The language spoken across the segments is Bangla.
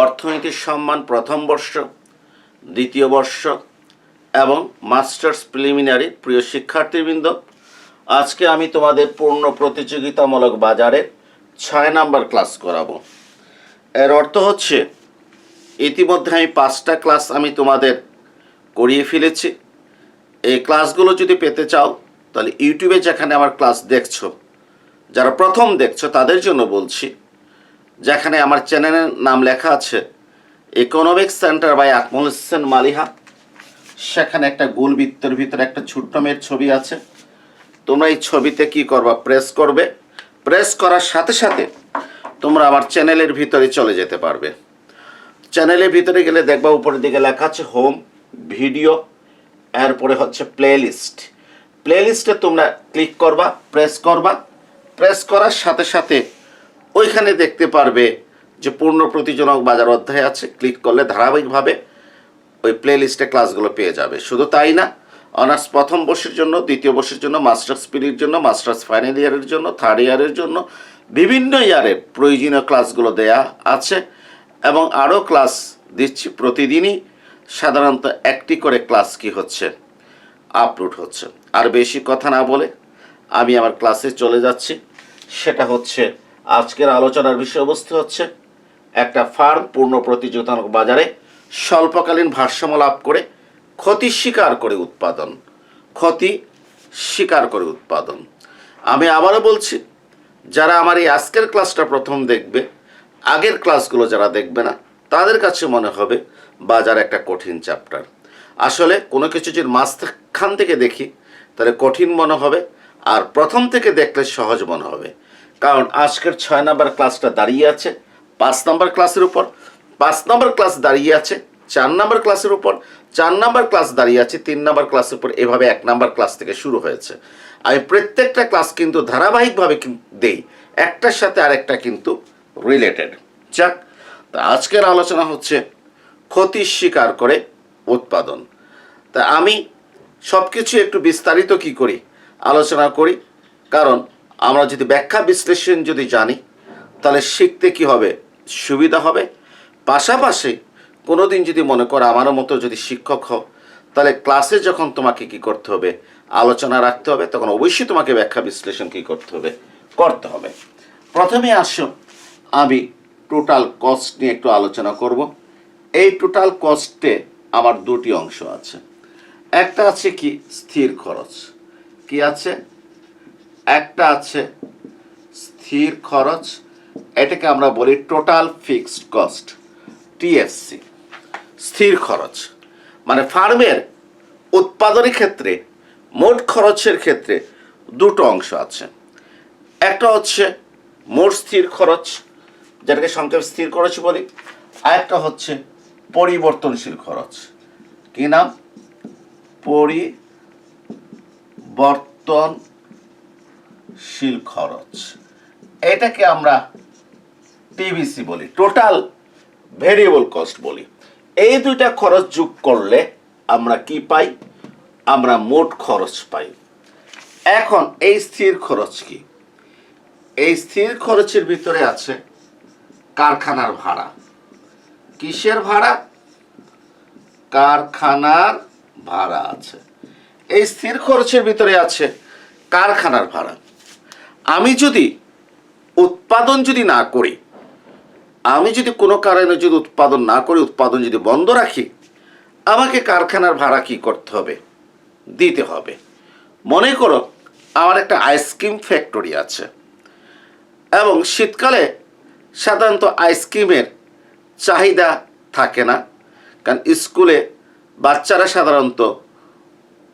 অর্থনীতি সম্মান প্রথম বর্ষ, দ্বিতীয় বর্ষ এবং মাস্টার্স প্রিলিমিনারি প্রিয় শিক্ষার্থীবৃন্দ, আজকে আমি তোমাদের পূর্ণ প্রতিযোগিতামূলক বাজারের 6 নাম্বার ক্লাস করাবো। এর অর্থ হচ্ছে ইতিমধ্যে আমি 5টা ক্লাস আমি তোমাদের করিয়ে ফেলেছি। এই ক্লাসগুলো যদি পেতে চাও তাহলে ইউটিউবে যেখানে আমার ক্লাস দেখছো, যারা প্রথম দেখছো তাদের জন্য বলছি, যেখানে আমার চ্যানেলের নাম লেখা আছে economics centre by Akmal Hossain Maliha, সেখানে একটা গোল বৃত্তের ভিতরে একটা ছোট্ট মেয়ের ছবি আছে। তোমরা এই ছবিতে কি করবা, প্রেস করবে। প্রেস করার সাথে সাথে তোমরা আমার চ্যানেলের ভিতরে চলে যেতে পারবে। চ্যানেলের ভিতরে গেলে দেখবা উপরের দিকে লেখা আছে হোম, ভিডিও, এরপরে হচ্ছে প্লেলিস্ট। প্লেলিস্টে তোমরা ক্লিক করবা, প্রেস করবা। প্রেস করার সাথে সাথে ওইখানে দেখতে পারবে যে পূর্ণ প্রতিযোগিতামূলক বাজার অধ্যায় আছে। ক্লিক করলে ধারাবাহিকভাবে ওই প্লেলিস্টে ক্লাসগুলো পেয়ে যাবে। শুধু তাই না, অনার্স প্রথম বর্ষের জন্য, দ্বিতীয় বর্ষের জন্য, মাস্টার্স পিরিয়ডের জন্য, মাস্টার্স ফাইনাল ইয়ারের জন্য, থার্ড ইয়ারের জন্য, বিভিন্ন ইয়ারের প্রয়োজনীয় ক্লাসগুলো দেয়া আছে এবং আরও ক্লাস দিচ্ছি। প্রতিদিনই সাধারণত একটি করে ক্লাস কি হচ্ছে, আপলোড হচ্ছে। আর বেশি কথা না বলে আমি আমার ক্লাসে চলে যাচ্ছি। সেটা হচ্ছে আজকের আলোচনার বিষয়বস্তু হচ্ছে একটা ফার্ম পূর্ণ প্রতিযোগিতামূলক বাজারে স্বল্পকালীন ভারসাম্য লাভ করে ক্ষতি স্বীকার করে উৎপাদন। ক্ষতি স্বীকার করে উৎপাদন। আমি আবারও বলছি, যারা আমার এই আজকের ক্লাসটা প্রথম দেখবে, আগের ক্লাসগুলো যারা দেখবে না, তাদের কাছে মনে হবে বাজার একটা কঠিন চ্যাপ্টার। আসলে কোনো কিছু যদি মাঝখান থেকে দেখি তাহলে কঠিন মনে হবে, আর প্রথম থেকে দেখলে সহজ মনে হবে। কারণ আজকের 6 নাম্বার ক্লাসটা দাঁড়িয়ে আছে 5 নাম্বার ক্লাসের উপর, 5 নাম্বার ক্লাস দাঁড়িয়ে আছে 4 নাম্বার ক্লাসের উপর, 4 নাম্বার ক্লাস দাঁড়িয়ে আছে 3 নাম্বার ক্লাসের উপর। এভাবে 1 নাম্বার ক্লাস থেকে শুরু হয়েছে। আমি প্রত্যেকটা ক্লাস কিন্তু ধারাবাহিকভাবে দেই, একটার সাথে আরেকটা কিন্তু রিলেটেড। যাক, তা আজকের আলোচনা হচ্ছে ক্ষতি স্বীকার করে উৎপাদন। তা আমি সব কিছু একটু বিস্তারিত কি করি, আলোচনা করি। কারণ আমরা যদি ব্যাখ্যা বিশ্লেষণ যদি জানি তাহলে শিখতে কি হবে, সুবিধা হবে। পাশাপাশি কোনো দিন যদি মনে করো আমারও মতো যদি শিক্ষক হও, তাহলে ক্লাসে যখন তোমাকে কি করতে হবে, আলোচনা রাখতে হবে, তখন অবশ্যই তোমাকে ব্যাখ্যা বিশ্লেষণ কি করতে হবে। প্রথমে আসো, আমি টোটাল কস্ট নিয়ে একটু আলোচনা করব। এই টোটাল কস্টে আমার দুটি অংশ আছে। একটা আছে কি স্থির খরচ, কি আছে, একটা আছে স্থির খরচ। এটাকে আমরা বলি টোটাল ফিক্সড কস্ট, টিএফসি। স্থির খরচ মানে ফার্মের উৎপাদনের ক্ষেত্রে মোট খরচের ক্ষেত্রে দুটো অংশ আছে। একটা হচ্ছে মোট স্থির খরচ, যেটাকে সংক্ষেপে স্থির খরচ বলি। আর একটা হচ্ছে পরিবর্তনশীল খরচ। কি নাম? পরিবর্তনশীল খরচ। এটাকে আমরা টিভিসি বলি, টোটাল ভেরিয়েবল কস্ট বলি। এই দুইটা খরচ যোগ করলে আমরা কি পাই? আমরা মোট খরচ পাই। এখন এই স্থির খরচ কি? এই স্থির খরচের ভিতরে আছে কারখানার ভাড়া। কিসের ভাড়া? কারখানার ভাড়া আছে। এই স্থির খরচের ভিতরে আছে কারখানার ভাড়া। আমি যদি উৎপাদন যদি না করি, আমি যদি কোনো কারণে যদি উৎপাদন না করি, উৎপাদন যদি বন্ধ রাখি, আমাকে কারখানার ভাড়া কি করতে হবে? দিতে হবে। মনে করো আমার একটা আইসক্রিম ফ্যাক্টরি আছে এবং শীতকালে সাধারণত আইসক্রিমের চাহিদা থাকে না, কারণ স্কুলে বাচ্চারা সাধারণত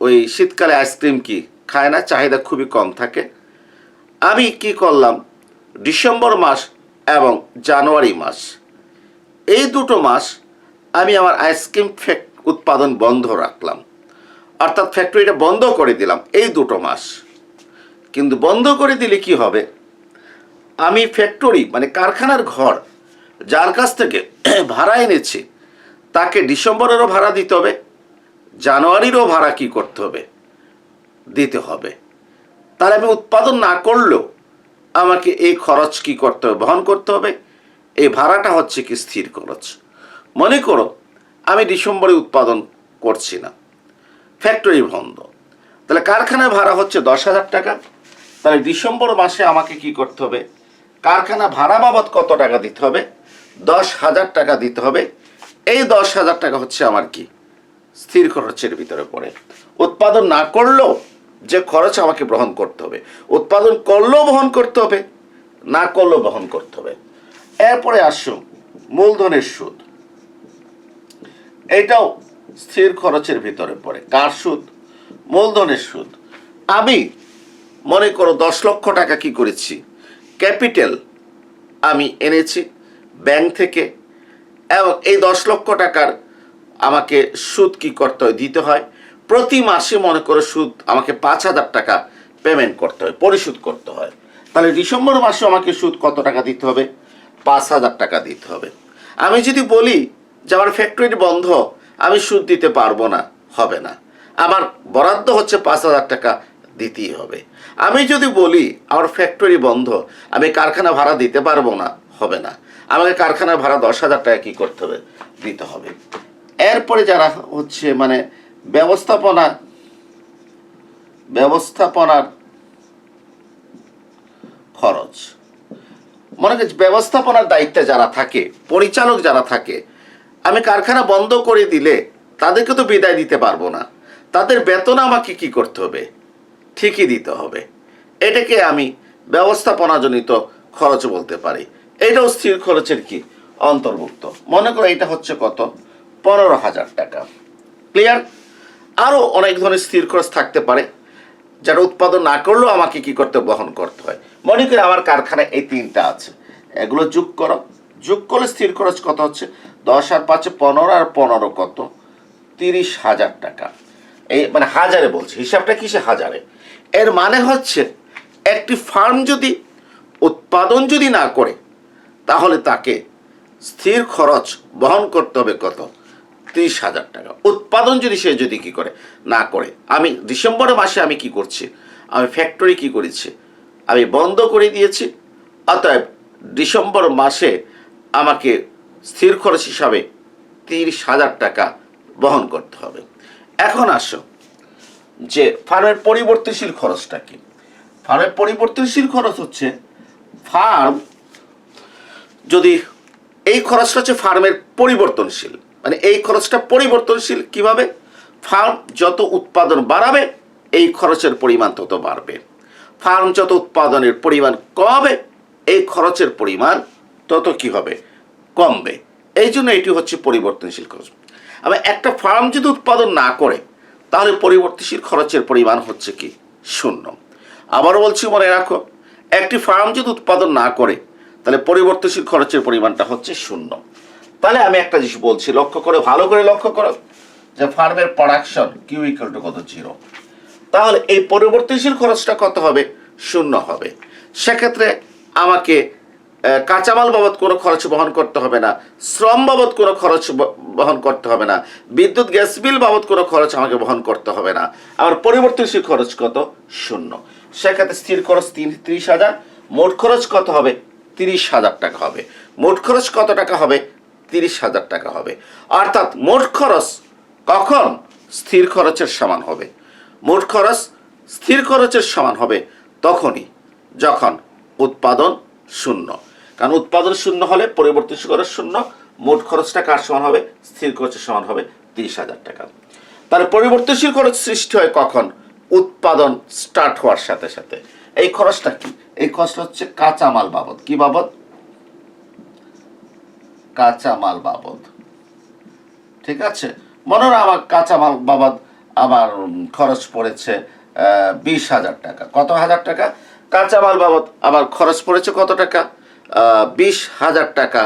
ওই শীতকালে আইসক্রিম কি খায় না, চাহিদা খুবই কম থাকে। আমি কি করলাম, ডিসেম্বর মাস এবং জানুয়ারি মাস, এই দুটো মাস আমি আমার আইসক্রিম উৎপাদন বন্ধ রাখলাম, অর্থাৎ ফ্যাক্টরিটা বন্ধ করে দিলাম এই দুটো মাস। কিন্তু বন্ধ করে দিলে কি হবে, আমি ফ্যাক্টরি মানে কারখানার ঘর যার কাছ থেকে ভাড়া এনেছি তাকে ডিসেম্বরেরও ভাড়া দিতে হবে, জানুয়ারিরও ভাড়া কি করতে হবে, দিতে হবে। তাহলে আমি উৎপাদন না করলেও আমাকে এই খরচ কি করতে হবে, বহন করতে হবে। এই ভাড়াটা হচ্ছে কি স্থির খরচ। মনে করো আমি ডিসেম্বরে উৎপাদন করছি না, ফ্যাক্টরি বন্ধ, তাহলে কারখানা ভাড়া হচ্ছে 10,000 টাকা। তাহলে ডিসেম্বর মাসে আমাকে কি করতে হবে, কারখানা ভাড়া বাবদ কত টাকা দিতে হবে, 10,000 টাকা দিতে হবে। এই 10,000 টাকা হচ্ছে আমার কি স্থির খরচের ভিতরে পড়ে। উৎপাদন না করলেও যে খরচ আমাকে বহন করতে হবে, উৎপাদন করলেও বহন করতে হবে, না করলেও বহন করতে হবে। এরপরে আসুন মূলধনের সুদ, এটাও স্থির খরচের ভিতরে পড়ে। কার সুদ? মূলধনের সুদ। আমি মনে করো 10 লক্ষ টাকা কি করেছি, ক্যাপিটাল আমি এনেছি ব্যাংক থেকে, এবং এই 10 লক্ষ টাকার আমাকে সুদ কি করতে হয়, দিতে হয়। প্রতি মাসে মনে করো সুদ আমাকে 5,000 টাকা পেমেন্ট করতে হয়, পরিশোধ করতে হয়। তাহলে ডিসেম্বর মাসে আমাকে সুদ কত টাকা দিতে হবে, 5,000 টাকা দিতে হবে। আমি যদি বলি যে আমার ফ্যাক্টরি বন্ধ, আমি সুদ দিতে পারবো না, হবে না, আমার বরাদ্দ হচ্ছে 5,000 টাকা দিতেই হবে। আমি যদি বলি আমার ফ্যাক্টরি বন্ধ, আমি কারখানা ভাড়া দিতে পারবো না, হবে না, আমাকে কারখানা ভাড়া 10,000 টাকা কি করতে হবে, দিতে হবে। এরপরে যারা হচ্ছে মানে ব্যবস্থাপনার খরচ, মনে করছি ব্যবস্থাপনার দায়িত্বে যারা থাকে, পরিচালক যারা থাকে, আমি কারখানা বন্ধ করে দিলে তাদেরকে তো বিদায় দিতে পারবো না, তাদের বেতন আমাকে কি করতে হবে, ঠিকই দিতে হবে। এটাকে আমি ব্যবস্থাপনাজনিত খরচ বলতে পারি। এটাও স্থির খরচের কি অন্তর্ভুক্ত। মনে করো এটা হচ্ছে কত, 15,000 টাকা। ক্লিয়ার? আরও অনেক ধরনের স্থির খরচ থাকতে পারে, যারা উৎপাদন না করলেও আমাকে কি করতে, বহন করতে হয়। মনে করি আমার কারখানায় এই 3টা আছে, এগুলো যোগ করো, যোগ করলে স্থির খরচ কত হচ্ছে, 10 আর 5 15, আর 15 কত, 30,000 টাকা। এই মানে হাজারে বলছি, হিসাবটা কিসে, হাজারে। এর মানে হচ্ছে একটি ফার্ম যদি উৎপাদন যদি না করে, তাহলে তাকে স্থির খরচ বহন করতে হবে কত, 30,000 টাকা। উৎপাদন যদি সে যদি কি করে, না করে। আমি ডিসেম্বর মাসে আমি কি করছি, আমি ফ্যাক্টরি কি করেছি, আমি বন্ধ করে দিয়েছি, অতএব ডিসেম্বর মাসে আমাকে স্থির খরচ হিসাবে 30,000 টাকা বহন করতে হবে। এখন আসো যে ফার্মের পরিবর্তনশীল খরচটা কি। ফার্মের পরিবর্তনশীল খরচ হচ্ছে ফার্ম যদি, এই খরচটা হচ্ছে ফার্মের পরিবর্তনশীল, মানে এই খরচটা পরিবর্তনশীল কিভাবে, ফার্ম যত উৎপাদন বাড়াবে এই খরচের পরিমাণ তত বাড়বে, ফার্ম যত উৎপাদনের পরিমাণ কমাবে এই খরচের পরিমাণ তত কি হবে, কমবে। এই জন্য এটি হচ্ছে পরিবর্তনশীল খরচ। আবার একটা ফার্ম যদি উৎপাদন না করে, তাহলে পরিবর্তনশীল খরচের পরিমাণ হচ্ছে কি, শূন্য। আবারও বলছি, মনে রাখো, একটি ফার্ম যদি উৎপাদন না করে, তাহলে পরিবর্তনশীল খরচের পরিমাণটা হচ্ছে শূন্য। তাহলে আমি একটা জিনিস বলছি, লক্ষ্য করে, ভালো করে লক্ষ্য করো, যে ফার্মের প্রোডাকশন কিউ ইকুয়াল টু কত, 0। তাহলে এই পরিবর্তনশীল খরচটা কত হবে, শূন্য হবে। সেক্ষেত্রে আমাকে কাঁচামাল বাবদ কোনো খরচ বহন করতে হবে না, শ্রম বাবদ কোনো খরচ বহন করতে হবে না, বিদ্যুৎ গ্যাস বিল বাবদ কোনো খরচ আমাকে বহন করতে হবে না। আমার পরিবর্তনশীল খরচ কত, শূন্য। সেক্ষেত্রে স্থির খরচ 30,000, মোট খরচ কত হবে, 30,000 টাকা হবে। মোট খরচ কত টাকা হবে, 30,000 টাকা হবে। অর্থাৎ মোট খরচ কখন স্থির খরচের সমান হবে, মোট খরচ স্থির খরচের সমান হবে তখনই যখন উৎপাদন শূন্য। কারণ উৎপাদন শূন্য হলে পরিবর্তনশীল খরচ শূন্য, মোট খরচটা কার সমান হবে, স্থির খরচের সমান হবে 30,000 টাকা। তাহলে পরিবর্তনশীল খরচ সৃষ্টি হয় কখন, উৎপাদন স্টার্ট হওয়ার সাথে সাথে। এই খরচটা কি, এই খরচটা হচ্ছে কাঁচামাল বাবদ, কি বাবদ, কাঁচামাল বাবদ। ঠিক আছে, মনে হয় আমার কাঁচামাল বাবদ আমার খরচ পড়েছে 20,000 টাকা। কত হাজার টাকা, কাঁচামাল বাবদ আমার খরচ পড়েছে কত টাকা, 20,000 টাকা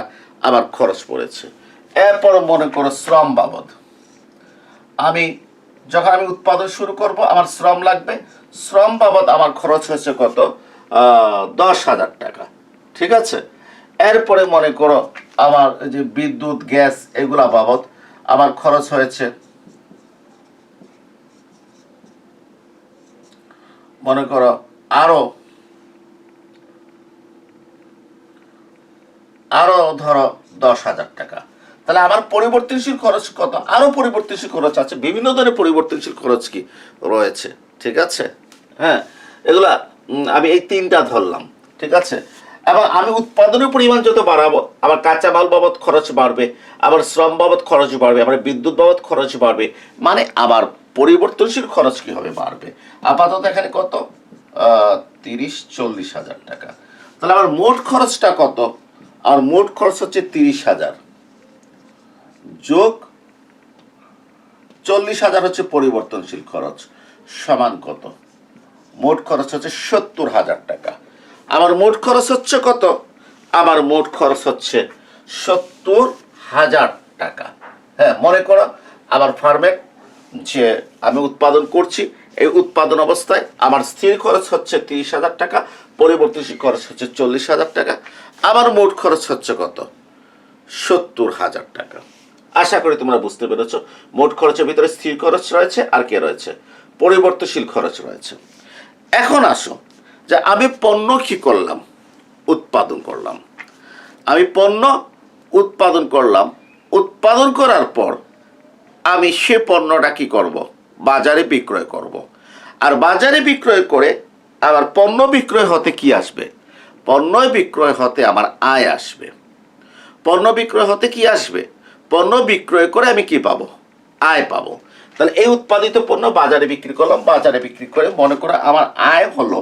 আমার খরচ পড়েছে। এরপর মনে করো শ্রম বাবদ, আমি যখন আমি উৎপাদন শুরু করব আমার শ্রম লাগবে, শ্রম বাবদ আমার খরচ হয়েছে কত, 10,000 টাকা। ঠিক আছে, এরপরে মনে করো আমার যে বিদ্যুৎ গ্যাস এগুলা বাবদ আমার খরচ হয়েছে মনে করো আরো আরো ধরো 10,000 টাকা। তাহলে আমার পরিবর্তনশীল খরচ কত? আরো পরিবর্তনশীল খরচ আছে, বিভিন্ন ধরনের পরিবর্তনশীল খরচ কি রয়েছে, ঠিক আছে। হ্যাঁ, এগুলা আমি এই তিনটা ধরলাম, ঠিক আছে। এবং আমি উৎপাদনের পরিমাণ যত বাড়াবো, আবার কাঁচামাল বাবদ খরচ বাড়বে, আবার শ্রম বাবদ খরচ বাড়বে, আবার বিদ্যুৎ বাবদ খরচ বাড়বে, মানে আবার পরিবর্তনশীল খরচ কি হবে? বাড়বে। আপাতত এখানে কত? 30-40,000 টাকা। তাহলে আমার মোট খরচটা কত? আর মোট খরচ হচ্ছে 30,000 যোগ 40,000 হচ্ছে পরিবর্তনশীল খরচ, সমান কত? মোট খরচ হচ্ছে 70,000 টাকা। আমার মোট খরচ হচ্ছে কত? আমার মোট খরচ হচ্ছে 70,000 টাকা। হ্যাঁ, মনে করো আমার ফার্মের যে আমি উৎপাদন করছি, এই উৎপাদন অবস্থায় আমার স্থির খরচ হচ্ছে 30,000 টাকা, পরিবর্তনশীল খরচ হচ্ছে 40,000 টাকা। আমার মোট খরচ হচ্ছে কত? 70,000 টাকা। আশা করি তোমরা বুঝতে পেরেছো। মোট খরচের ভিতরে স্থির খরচ রয়েছে, আর কে রয়েছে? পরিবর্তনশীল খরচ রয়েছে। এখন আসো যে আমি পণ্য কি করলাম? উৎপাদন করলাম। আমি পণ্য উৎপাদন করলাম। উৎপাদন করার পর আমি সে পণ্যটা কি করব? বাজারে বিক্রয় করব। আর বাজারে বিক্রয় করে আমার পণ্য বিক্রয় হতে কি আসবে? পণ্য বিক্রয় হতে আমার আয় আসবে। পণ্য বিক্রয় হতে কি আসবে? পণ্য বিক্রয় করে আমি কি পাবো? আয় পাবো। তাহলে এই উৎপাদিত পণ্য বাজারে বিক্রি করলাম, বাজারে বিক্রি করে মনে করো আমার আয় হলো,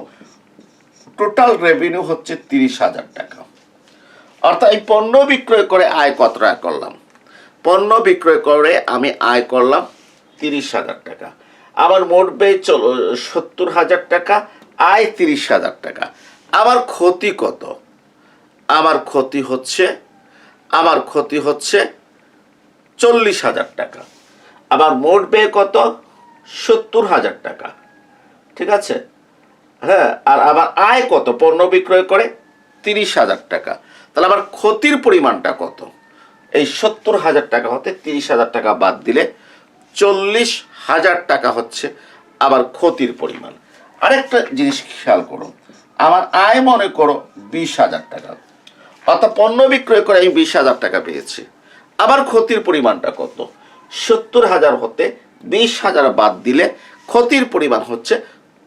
টোটাল রেভিনিউ হচ্ছে 30,000 টাকা। অর্থাৎ এই পণ্য বিক্রয় করে আয় কত টাকা করলাম? পণ্য বিক্রয় করে আমি আয় করলাম 30,000 টাকা। আমার মোট ব্যয় 70,000 টাকা, আয় 30,000 টাকা। আমার ক্ষতি কত? আমার ক্ষতি হচ্ছে 40,000 টাকা। আমার মোট ব্যয় কত? 70,000 টাকা, ঠিক আছে। হ্যাঁ, আর আমার আয় কত? পণ্য বিক্রয় করে 30,000 টাকা। তাহলে আমার ক্ষতির পরিমাণটা কত? এই 70,000 টাকা হতে 30,000 টাকা বাদ দিলে 40,000 টাকা হচ্ছে আমার ক্ষতির পরিমাণ। আরেকটা জিনিস খেয়াল করো, আমার আয় মনে করো 20,000 টাকা, অর্থাৎ পণ্য বিক্রয় করে আমি 20,000 টাকা পেয়েছি। আবার ক্ষতির পরিমাণটা কত? 70,000 হতে 20,000 বাদ দিলে ক্ষতির পরিমাণ হচ্ছে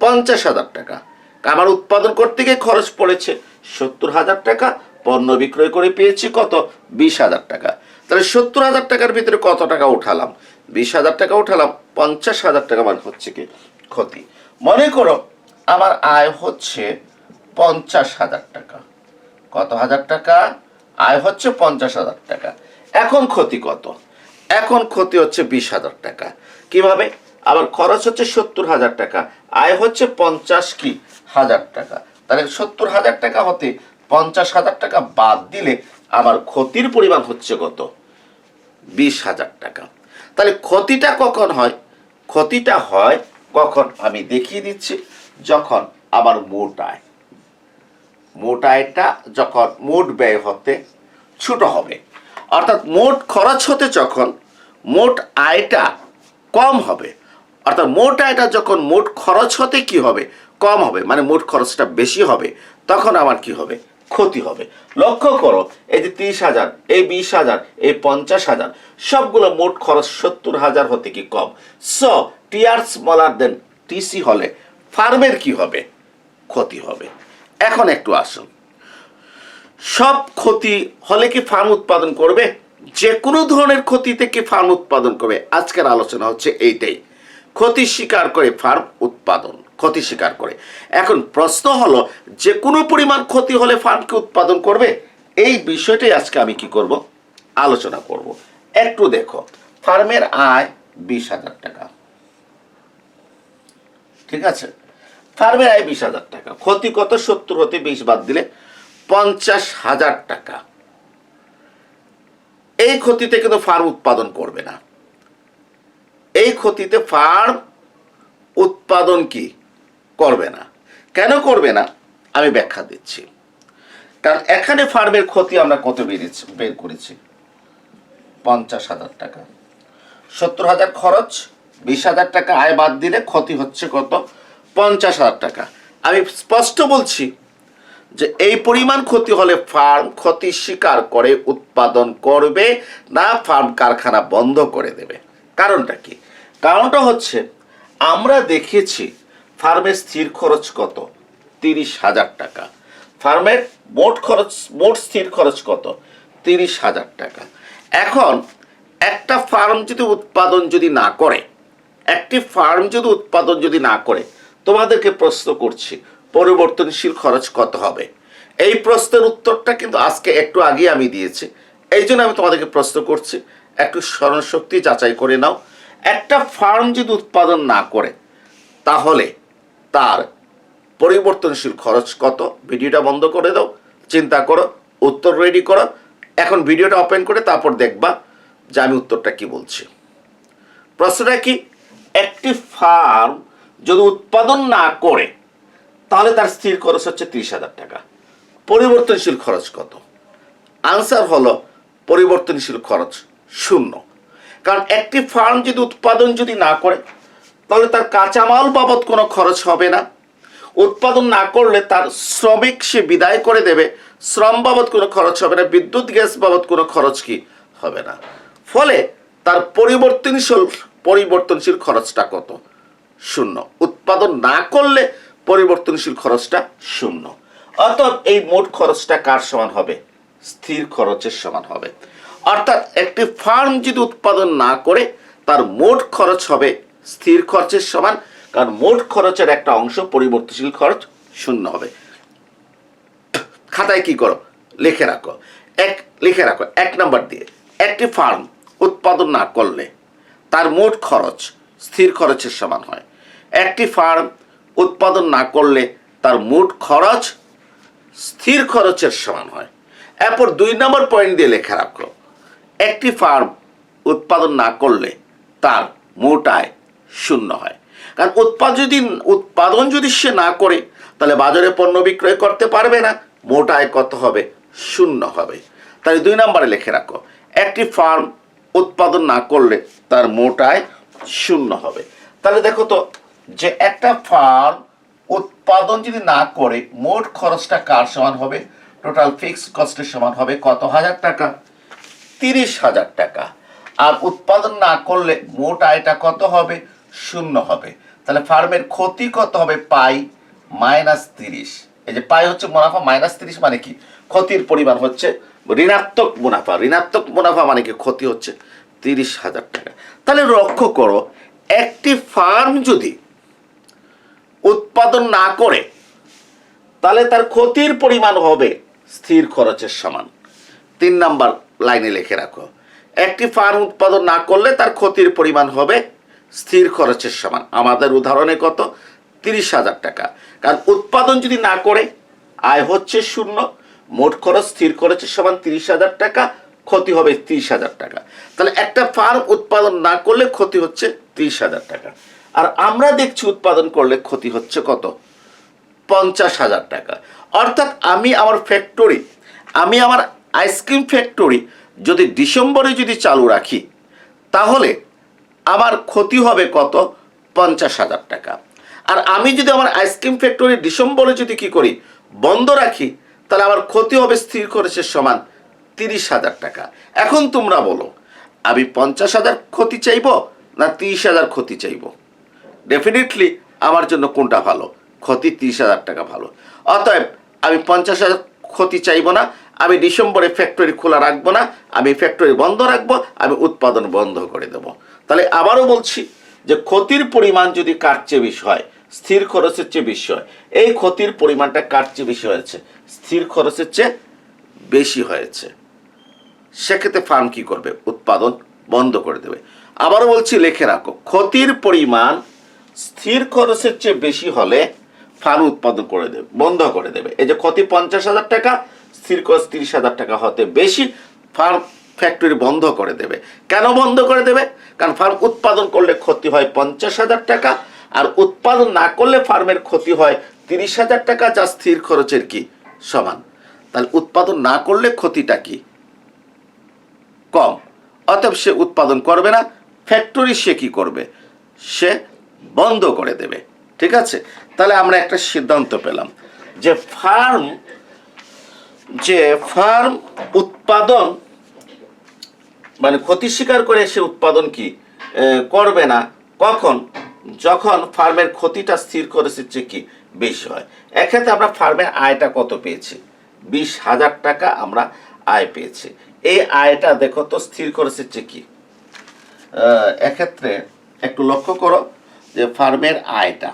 50,000 টাকা। আমার উৎপাদন করতে গিয়ে খরচ পড়েছে 70,000 টাকা, পণ্য বিক্রয় করে পেয়েছি কত? 20,000 টাকা। তাহলে 70,000 টাকার ভিতরে কত টাকা উঠালাম? 20,000 টাকা উঠালাম, 50,000 টাকা মানে হচ্ছে কি ক্ষতি। মনে করো আমার আয় হচ্ছে 50,000 টাকা। কত হাজার টাকা? আয় হচ্ছে 50,000 টাকা। এখন ক্ষতি কত? এখন ক্ষতি হচ্ছে 20,000 টাকা। কিভাবে? আবার খরচ হচ্ছে 70,000 টাকা, আয় হচ্ছে 50,000 টাকা। তাহলে 70,000 টাকা হতে 50,000 টাকা বাদ দিলে আমার ক্ষতির পরিমাণ হচ্ছে কত? 20,000 টাকা। তাহলে ক্ষতিটা কখন হয়? ক্ষতিটা হয় কখন? আমি দেখিয়ে দিচ্ছি। যখন আমার মোট আয়টা যখন মোট ব্যয় হতে ছোট হবে, অর্থাৎ মোট খরচ হতে যখন মোট আয়টা কম হবে, অর্থাৎ মোট আয়টা যখন মোট খরচ হতে কি হবে? কম হবে, মানে মোট খরচটা বেশি হবে, তখন আমার কি হবে? ক্ষতি হবে। লক্ষ্য করো, এই যে 30,000, এই 20,000, এই 50,000, সবগুলো মোট খরচ 70,000 হতে কি কম। So TR smaller than TC হলে ফার্মের কি হবে? ক্ষতি হবে। এখন একটু আসুন, সব ক্ষতি হলে কি ফার্ম উৎপাদন করবে? যে কোনো ধরনের ক্ষতিতে কি ফার্ম উৎপাদন করবে? আজকের আলোচনা হচ্ছে এইটাই, ক্ষতি স্বীকার করে ফার্ম উৎপাদন, ক্ষতি স্বীকার করে। এখন প্রশ্ন হলো, যে কোনো পরিমাণ ক্ষতি হলে ফার্ম কি উৎপাদন করবে? এই বিষয়টাই আজকে আমি কি করব? আলোচনা করব। একটু দেখো, ফার্মের আয় 20,000 টাকা, ঠিক আছে। ফার্মের আয় 20,000 টাকা, ক্ষতি কত? 70 হতে 20 বাদ দিলে 50,000 টাকা। এই ক্ষতিতে কিন্তু ফার্ম উৎপাদন করবে না। এই ক্ষতিতে ফার্ম উৎপাদন কি করবে না। কেন করবে না? আমি ব্যাখ্যা দিচ্ছি। কারণ এখানে ফার্মের ক্ষতি আমরা কত বের করেছি? 50,000 টাকা। 70,000 খরচ, 20,000 টাকা আয় বাদ দিলে ক্ষতি হচ্ছে কত? 50,000 টাকা। আমি স্পষ্ট বলছি, যে এই পরিমাণ ক্ষতি হলে ফার্ম ক্ষতি স্বীকার করে উৎপাদন করবে না ফার্ম কারখানা বন্ধ করে দেবে। কারণটা কি? কারণটা হচ্ছে আমরা দেখেছি ফার্মের স্থির খরচ কত? 30,000 টাকা। ফার্মের মোট স্থির খরচ কত? 30,000 টাকা। এখন একটা ফার্ম যদি উৎপাদন যদি না করে, তোমাদেরকে প্রশ্ন করছি পরিবর্তনশীল খরচ কত হবে? এই প্রশ্নের উত্তরটা কিন্তু আজকে একটু আগে আমি দিয়েছি, এই জন্য আমি তোমাদেরকে প্রশ্ন করছি, একটু স্মরণশক্তি যাচাই করে নাও। একটা ফার্ম যদি উৎপাদন না করে তাহলে তার পরিবর্তনশীল খরচ কত? ভিডিওটা বন্ধ করে দাও, চিন্তা করো, উত্তর রেডি করো। এখন ভিডিওটা ওপেন করে তারপর দেখবা যে আমি উত্তরটা কি বলছি। প্রশ্নটা কি? একটি ফার্ম যদি উৎপাদন না করে তাহলে তার স্থির খরচ হচ্ছে 30,000 টাকা। পরিবর্তনশীল খরচ কত? আনসার হলো পরিবর্তনশীল খরচ 0। কারণ একটি ফার্ম যদি উৎপাদন যদি না করে তাহলে তার কাঁচামাল বাবদ কোনো খরচ হবে না। উৎপাদন না করলে তার শ্রমিক সে বিদায় করে দেবে, শ্রম বাবদ কোনো খরচ হবে না, বিদ্যুৎ গ্যাস বাবদ কোনো খরচ কি হবে না। ফলে তার পরিবর্তনশীল খরচটা কত? 0। উৎপাদন না করলে পরিবর্তনশীল খরচটা 0। অর্থাৎ এই মোট খরচটা কার সমান হবে? স্থির খরচের সমান হবে। অর্থাৎ একটি ফার্ম যদি উৎপাদন না করে তার মোট খরচ হবে স্থির খরচের সমান, কারণ মোট খরচের একটা অংশ পরিবর্তনশীল খরচ 0 হবে। খাতায় কি করো? লিখে রাখো। 1 নাম্বার দিয়ে একটি ফার্ম উৎপাদন না করলে তার মোট খরচ স্থির খরচের সমান হয়। একটি ফার্ম উৎপাদন না করলে তার মোট খরচ স্থির খরচের সমান হয়। এরপর 2 নম্বর পয়েন্ট দিয়ে লেখা রাখো, একটি ফার্ম উৎপাদন না করলে তার মোট আয় 0 হয়। কারণ উৎপাদন যদি সে না করে তাহলে বাজারে পণ্য বিক্রয় করতে পারবে না, মোট আয় কত হবে? 0 হবে। তাহলে 2 নম্বরে লিখে রাখো, একটি ফার্ম উৎপাদন না করলে তার মোট আয় 0 হবে। তাহলে দেখো তো যে একটা ফার্ম উৎপাদন যদি না করে মোট খরচটা কার সমান হবে? টোটাল ফিক্সড কস্টের সমান হবে কত হাজার টাকা? 30,000 টাকা। আর উৎপাদন না করলে মোট আয়টা কত হবে? 0 হবে। তাহলে ফার্মের ক্ষতি কত হবে? পাই -30। এই যে পাই হচ্ছে মুনাফা, -30 মানে কি? ক্ষতির পরিমাণ হচ্ছে ঋণাত্মক মুনাফা। ঋণাত্মক মুনাফা মানে কি? ক্ষতি হচ্ছে 30,000 টাকা। তাহলে লক্ষ্য করো, একটি ফার্ম যদি উৎপাদন না করে তাহলে তার ক্ষতির পরিমাণ হবে স্থির খরচের সমান। 3 নাম্বার লাইনে লিখে রাখো, একটি ফার্ম উৎপাদন না করলে তার ক্ষতির পরিমাণ হবে স্থির খরচের সমান। আমাদের উদাহরণে কত? 30,000 টাকা। কারণ উৎপাদন যদি না করে আয় হচ্ছে 0, মোট খরচ স্থির খরচের সমান 30,000 টাকা, ক্ষতি হবে 30,000 টাকা। তাহলে একটা ফার্ম উৎপাদন না করলে ক্ষতি হচ্ছে 30,000 টাকা। আর আমরা দেখছি উৎপাদন করলে ক্ষতি হচ্ছে কত? 50,000 টাকা। অর্থাৎ আমি আমার আইসক্রিম ফ্যাক্টরি যদি ডিসেম্বরে যদি চালু রাখি তাহলে আমার ক্ষতি হবে কত? 50,000 টাকা। আর আমি যদি আমার আইসক্রিম ফ্যাক্টরি ডিসেম্বরে যদি কি করি? বন্ধ রাখি, তাহলে আমার ক্ষতি হবে স্থির খরচের সমান 30,000 টাকা। এখন তোমরা বলো, আমি 50,000 ক্ষতি চাইব না 30,000 ক্ষতি চাইব? ডেফিনেটলি আমার জন্য কোনটা ভালো? ক্ষতি 30,000 টাকা ভালো। অতএব আমি 50,000 ক্ষতি চাইব না, আমি ডিসেম্বরে ফ্যাক্টরি খোলা রাখবো না, আমি ফ্যাক্টরি বন্ধ রাখবো, আমি উৎপাদন বন্ধ করে দেব। তাহলে আবারও বলছি যে ক্ষতির পরিমাণ যদি কার চেয়ে বেশি হয়? স্থির খরচের চেয়ে বেশি হয়। এই ক্ষতির পরিমাণটা কার চেয়ে বেশি হয়েছে? স্থির খরচের চেয়ে বেশি হয়েছে। সেক্ষেত্রে ফার্ম কি করবে? উৎপাদন বন্ধ করে দেবে। আবারও বলছি, লিখে রাখো, ক্ষতির পরিমাণ স্থির খরচের চেয়ে বেশি হলে ফার্ম উৎপাদন করে দেবে, বন্ধ করে দেবে। এই যে ক্ষতি 50,000 টাকা, স্থির খরচ 30,000 টাকা হতে বেশি, ফার্ম ফ্যাক্টরি বন্ধ করে দেবে। কেন বন্ধ করে দেবে? কারণ ফার্ম উৎপাদন করলে ক্ষতি হয় 50,000 টাকা, আর উৎপাদন না করলে ফার্মের ক্ষতি হয় 30,000 টাকা, যা স্থির খরচের কি সমান। তাহলে উৎপাদন না করলে ক্ষতিটা কি? কম। অতএব সে উৎপাদন করবে না, ফ্যাক্টরি সে কি করবে? সে বন্ধ করে দেবে। ঠিক আছে? তাহলে আমরা একটা সিদ্ধান্ত পেলাম যে ফার্ম যে ফার্ম উৎপাদন মানে ক্ষতি স্বীকার করে সে উৎপাদন কি করবে না কখন, যখন ফার্মের ক্ষতিটা স্থির খরচের চেয়ে কি বেশি হয়। এক্ষেত্রে আমরা ফার্মের আয়টা কত পেয়েছি, 20,000 টাকা আমরা আয় পেয়েছি। এই আয়টা দেখো তো স্থির খরচের চেয়ে কি, এক্ষেত্রে একটু লক্ষ্য করো যে ফার্মের আয়টা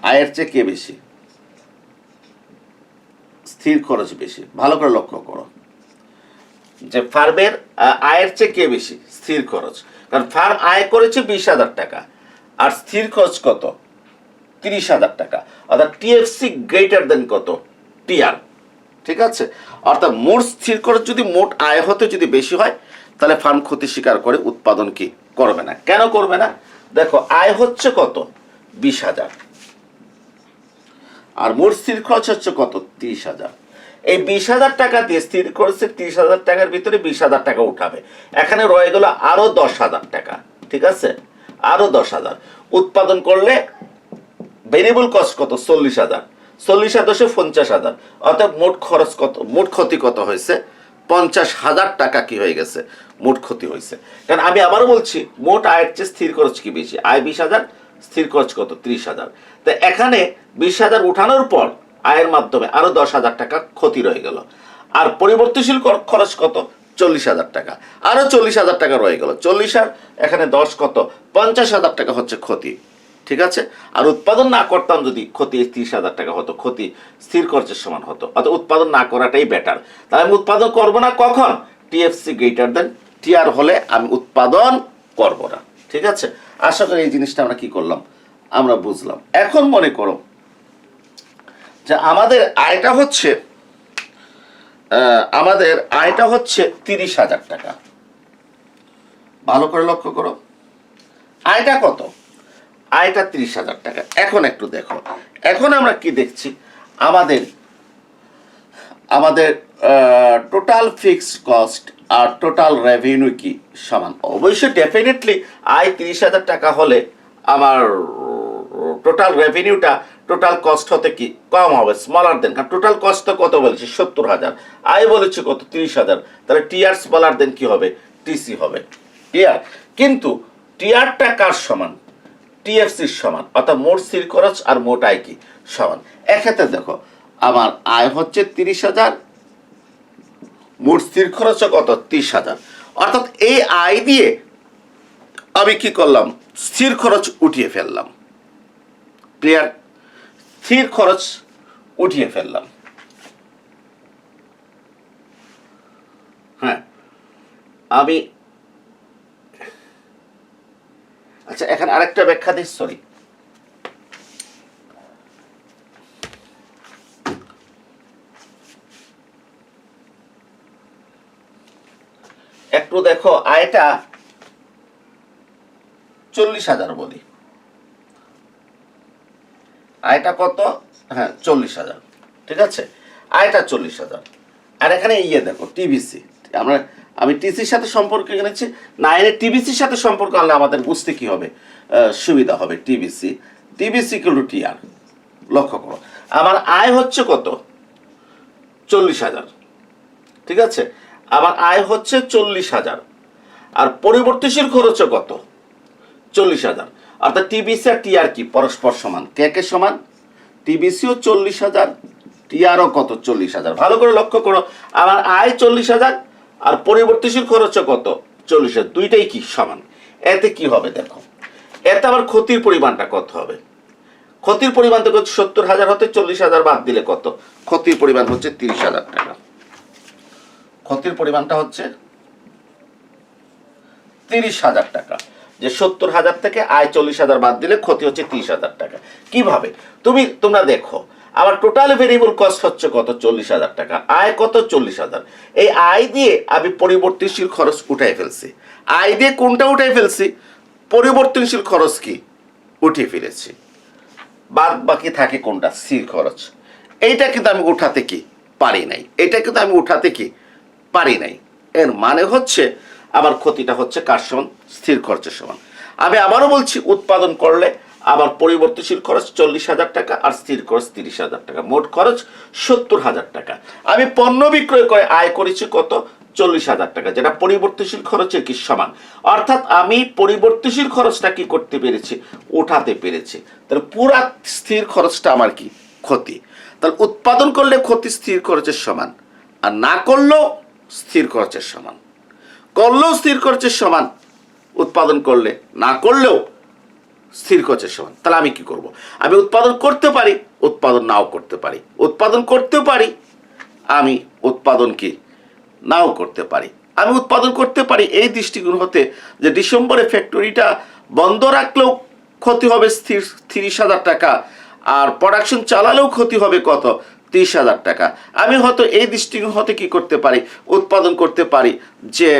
আয়ের চেয়ে কে বেশি, স্থির খরচ বেশি। ভালো করে লক্ষ্য করো যে ফার্মের আয়ের চেয়ে কে বেশি, স্থির খরচ। কারণ ফার্ম আয় করেছে 20,000 টাকা আর স্থির খরচ কত, 30,000 টাকা। অর্থাৎ টিএফসি গ্রেটার দেন কত, টিআর। ঠিক আছে, অর্থাৎ মোট স্থির খরচ যদি মোট আয় হতে যদি বেশি হয় তাহলে ফার্ম ক্ষতি স্বীকার করে উৎপাদন কি করবে না। কেন করবে না, দেখো আয় হচ্ছে কত, 20,000 আর মোট স্থির খরচ হচ্ছে কত, 30,000। এই 20,000 টাকা দিয়ে স্থির খরচের 30,000 টাকার ভিতরে 20,000 টাকা উঠাবে, এখানে রয়ে গেল আরো 10,000 টাকা। ঠিক আছে, আরো 10,000 উৎপাদন করলে ভেরিয়েবল কস্ট কত, 40,000, 40 10 50,000। অর্থাৎ মোট খরচ কত, মোট ক্ষতি কত হয়েছে, 50,000 টাকা কি হয়ে গেছে, মোট ক্ষতি হয়েছে। কারণ আমি আবারও বলছি মোট আয়ের চেয়ে স্থির খরচ কি বেশি, আয় 20,000, স্থির খরচ কত, 30,000। তো এখানে 20,000 উঠানোর পর আয়ের মাধ্যমে আরো 10,000 টাকা ক্ষতি রয়ে গেল। আর পরিবর্তনশীল খরচ কত, 40,000 টাকা, আরো 40,000 টাকা রয়ে গেল। 40 আর এখানে 10 কত, 50,000 টাকা হচ্ছে ক্ষতি। ঠিক আছে, আর উৎপাদন না করতাম যদি ক্ষতি 30,000 টাকা হতো, ক্ষতি স্থির খরচের সমান হতো। অর্থাৎ উৎপাদন না করাটাই বেটার। তাহলে আমি উৎপাদন করব না কখন, টিএফসি গ্রেটার দেন টিআর হলে আমি উৎপাদন করব না। ঠিক আছে, আশা করি এই জিনিসটা আমরা কি করলাম, আমরা বুঝলাম। এখন মনে করো যে আমাদের আয়টা হচ্ছে 30,000 টাকা। ভালো করে লক্ষ্য করো, আয়টা কত, আয়টা 30,000 টাকা। এখন একটু দেখো, এখন আমরা কি দেখছি, আমাদের টোটাল ফিক্সড কস্ট আর টোটাল রেভিনিউ কি সমান। অবশ্যই ডেফিনেটলি আয় 30,000 টাকা হলে আমার টোটাল রেভিনিউটা টোটাল কস্ট হতে কি কম হবে, স্মলার দেন। কারণ টোটাল কস্ট তো কত বলেছি, 70,000, আয় বলেছি কত, 30,000। তাহলে টিআর স্মলার দেন কি হবে, টিসি হবে। টিআর, কিন্তু টিআরটা কার সমান, টিএফসির সমান। অর্থাৎ মোট স্থির খরচ আর মোট আয় কি সমান। এক্ষেত্রে দেখো আমার আয় হচ্ছে 30,000, মোট স্থির খরচ কত, 30,000। অর্থাৎ এই আয় দিয়ে আমি কি করলাম, স্থির খরচ উঠিয়ে ফেললাম। ক্লিয়ার, স্থির খরচ উঠিয়ে ফেললাম। হ্যাঁ, আমি আচ্ছা এখানে আরেকটা ব্যাখ্যা দিই, সরি। একটু দেখো আয়টা 40,000 বলি, আয়টা কত, হ্যাঁ 40,000। ঠিক আছে, আয়টা 40,000। আর এখানে ইয়ে দেখো টিভিসি, আমি টিসির সাথে সম্পর্ক এনেছি না, এনে টিভিসির সাথে সম্পর্ক আনলে আমাদের বুঝতে কি হবে, সুবিধা হবে। TVC equal to TR. লক্ষ্য করো আমার আয় হচ্ছে কত, 40,000। ঠিক আছে, আমার আয় হচ্ছে 40,000 আর পরিবর্তনশীল খরচও কত, 40,000। অর্থাৎ টিবিসি আর টিআর কি পরস্পর সমান। কে সমান, টিবিসিও 40,000, টিআরও কত, 40,000। ভালো করে লক্ষ্য করো, আমার আয় 40,000 আর পরিবর্তনশীল খরচও কত, 40,000, দুইটাই কি সমান। এতে কি হবে দেখো, এতে আবার ক্ষতির পরিমাণটা কত হবে, ক্ষতির পরিমাণ তো 70,000 হতে 40,000 বাদ দিলে কত, ক্ষতির পরিমাণ হচ্ছে 30,000 টাকা। ক্ষতির পরিমাণটা হচ্ছে 30,000 টাকা। যে 70,000 থেকে আয় 40,000 বাদ দিলে ক্ষতি হচ্ছে 30,000 টাকা। কিভাবে, তোমরা দেখো আমার টোটাল ভেরিয়েবল কস্ট হচ্ছে কত, 40,000 টাকা, আয় কত, 40,000। এই আয় দিয়ে আমি পরিবর্তনশীল খরচ উঠাই ফেলছি। আয় দিয়ে কোনটা উঠাই ফেলছি, পরিবর্তনশীল খরচ কি উঠিয়ে ফেলেছি। বাদ বাকি থাকে কোনটা, স্থির খরচ। এইটা কিন্তু আমি উঠাতে কি পারি নাই, এটা কিন্তু আমি উঠাতে কি পারি নাই। এর মানে হচ্ছে আমার ক্ষতিটা হচ্ছে কার সমান, স্থির খরচের সমান। আমি আবারও বলছি উৎপাদন করলে আবার পরিবর্তনশীল খরচ 40,000 টাকা আর স্থির খরচ 30,000 টাকা, মোট খরচ 70,000 টাকা। আমি পণ্য বিক্রয় করে আয় করেছি কত? 40,000 টাকা, যেটা পরিবর্তনশীল খরচের কি সমান। অর্থাৎ আমি পরিবর্তনশীল খরচটা কি করতে পেরেছি? উঠাতে পেরেছি। তাহলে পুরা স্থির খরচটা আমার কি? ক্ষতি। তাহলে উৎপাদন করলে ক্ষতি স্থির খরচের সমান, আর না করলেও স্থির খরচের সমান। করলেও স্থির খরচের সমান উৎপাদন করলে, না করলেও স্থির খরচের সমান। তাহলে আমি কি করব? আমি উৎপাদন করতে পারি, উৎপাদন নাও করতে পারি, উৎপাদন করতে পারি, আমি উৎপাদন কি নাও করতে পারি। আমি উৎপাদন করতে পারি এই দৃষ্টিকোণ হতে যে ডিসেম্বরে ফ্যাক্টরিটা বন্ধ রাখলেও ক্ষতি হবে স্থির 30,000 টাকা, আর প্রোডাকশন চালালেও ক্ষতি হবে কত? 30,000 টাকা। আমি হয়তো এই দৃষ্টিকোণ হতে কি করতে পারি? উৎপাদন করতে পারি যে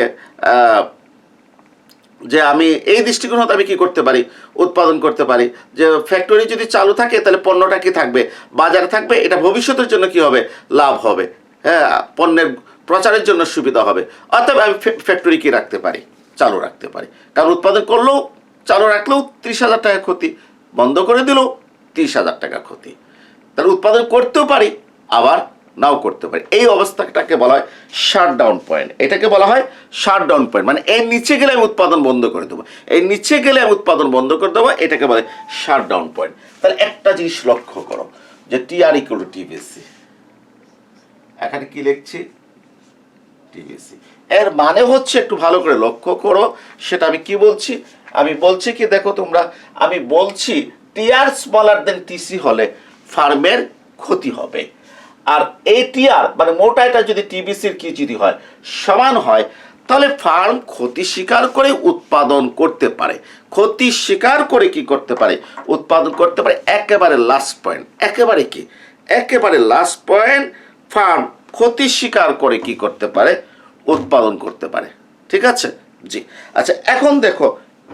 যে আমি এই দৃষ্টিকোণ হতে আমি কি করতে পারি? উৎপাদন করতে পারি যে ফ্যাক্টরি যদি চালু থাকে তাহলে পণ্যটা কি থাকবে? বাজারে থাকবে, এটা ভবিষ্যতের জন্য কি হবে? লাভ হবে, হ্যাঁ, পণ্যের প্রচারের জন্য সুবিধা হবে। অর্থাৎ আমি ফ্যাক্টরি কি রাখতে পারি? চালু রাখতে পারি। কারণ উৎপাদন করলেও, চালু রাখলেও 30,000 টাকা ক্ষতি, বন্ধ করে দিলেও 30,000 টাকা ক্ষতি। তাহলে উৎপাদন করতেও পারি, আবার নাও করতে পারি। এই অবস্থাটাকে বলা হয় শাটডাউন পয়েন্ট। এটাকে বলা হয় শাটডাউন পয়েন্ট, মানে এর নিচে গেলে আমি উৎপাদন বন্ধ করে দেবো, এই নিচে গেলে আমি উৎপাদন বন্ধ করে দেবো, এটাকে বলে শাটডাউন পয়েন্ট। তাহলে একটা জিনিস লক্ষ্য করো যে টিআর ইকুয়াল টু টিবিসি। এখানে কি লিখছি? টিবিসি। এর মানে হচ্ছে, একটু ভালো করে লক্ষ্য করো, সেটা আমি কি বলছি? আমি বলছি কি, দেখো তোমরা, আমি বলছি টিআর স্মলার দেন টিসি হলে ফার্মের ক্ষতি হবে। আর এই টিআর মানে মোটাইটা যদি টিবিসির কি যদি হয় সমান হয়, তাহলে ফার্ম ক্ষতি স্বীকার করে উৎপাদন করতে পারে। ক্ষতি স্বীকার করে কি করতে পারে? উৎপাদন করতে পারে। একেবারে লাস্ট পয়েন্ট, একেবারে কি, একেবারে লাস্ট পয়েন্ট, ফার্ম ক্ষতি স্বীকার করে কি করতে পারে? উৎপাদন করতে পারে। ঠিক আছে? জি। আচ্ছা, এখন দেখো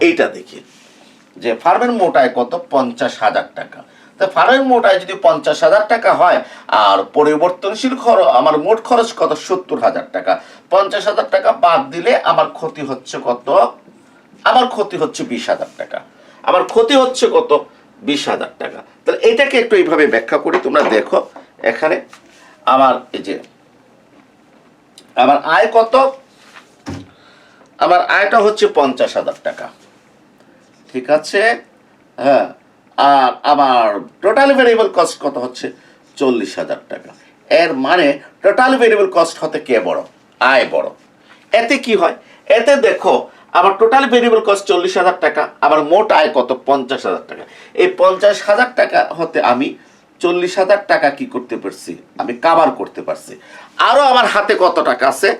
এইটা দেখি যে ফার্মের মোটায় কত? 50,000 টাকা। তা ফার্মের মোটায় যদি 50,000 টাকা হয়, আর পরিবর্তনশীল খরচ, আমার মোট খরচ কত? 70,000 টাকা। 50,000 টাকা বাদ দিলে আমার ক্ষতি হচ্ছে কত? আমার ক্ষতি হচ্ছে 20,000 টাকা। আমার ক্ষতি হচ্ছে কত? 20,000 টাকা। তাহলে এটাকে একটু এইভাবে ব্যাখ্যা করি, তোমরা দেখো। এখানে আমার এই যে আমার আয় কত? আমার আয়টা হচ্ছে 50,000 টাকা। ঠিক আছে? হ্যাঁ। আর আমার টোটাল ভেরিয়েবল কস্ট কত হচ্ছে? 40,000 টাকা। এর মানে টোটাল ভেরিয়েবল কস্ট হতে কে বড়? আয় বড়। এতে কি হয়? এতে দেখো আমার টোটাল ভেরিয়েবল কস্ট 40,000 টাকা, আমার মোট আয় কত? 50,000 টাকা। এই 50,000 টাকা হতে আমি 40,000 টাকা কি করতে পারছি? আমি কাভার করতে পারছি। আরো আমার হাতে কত টাকা আছে?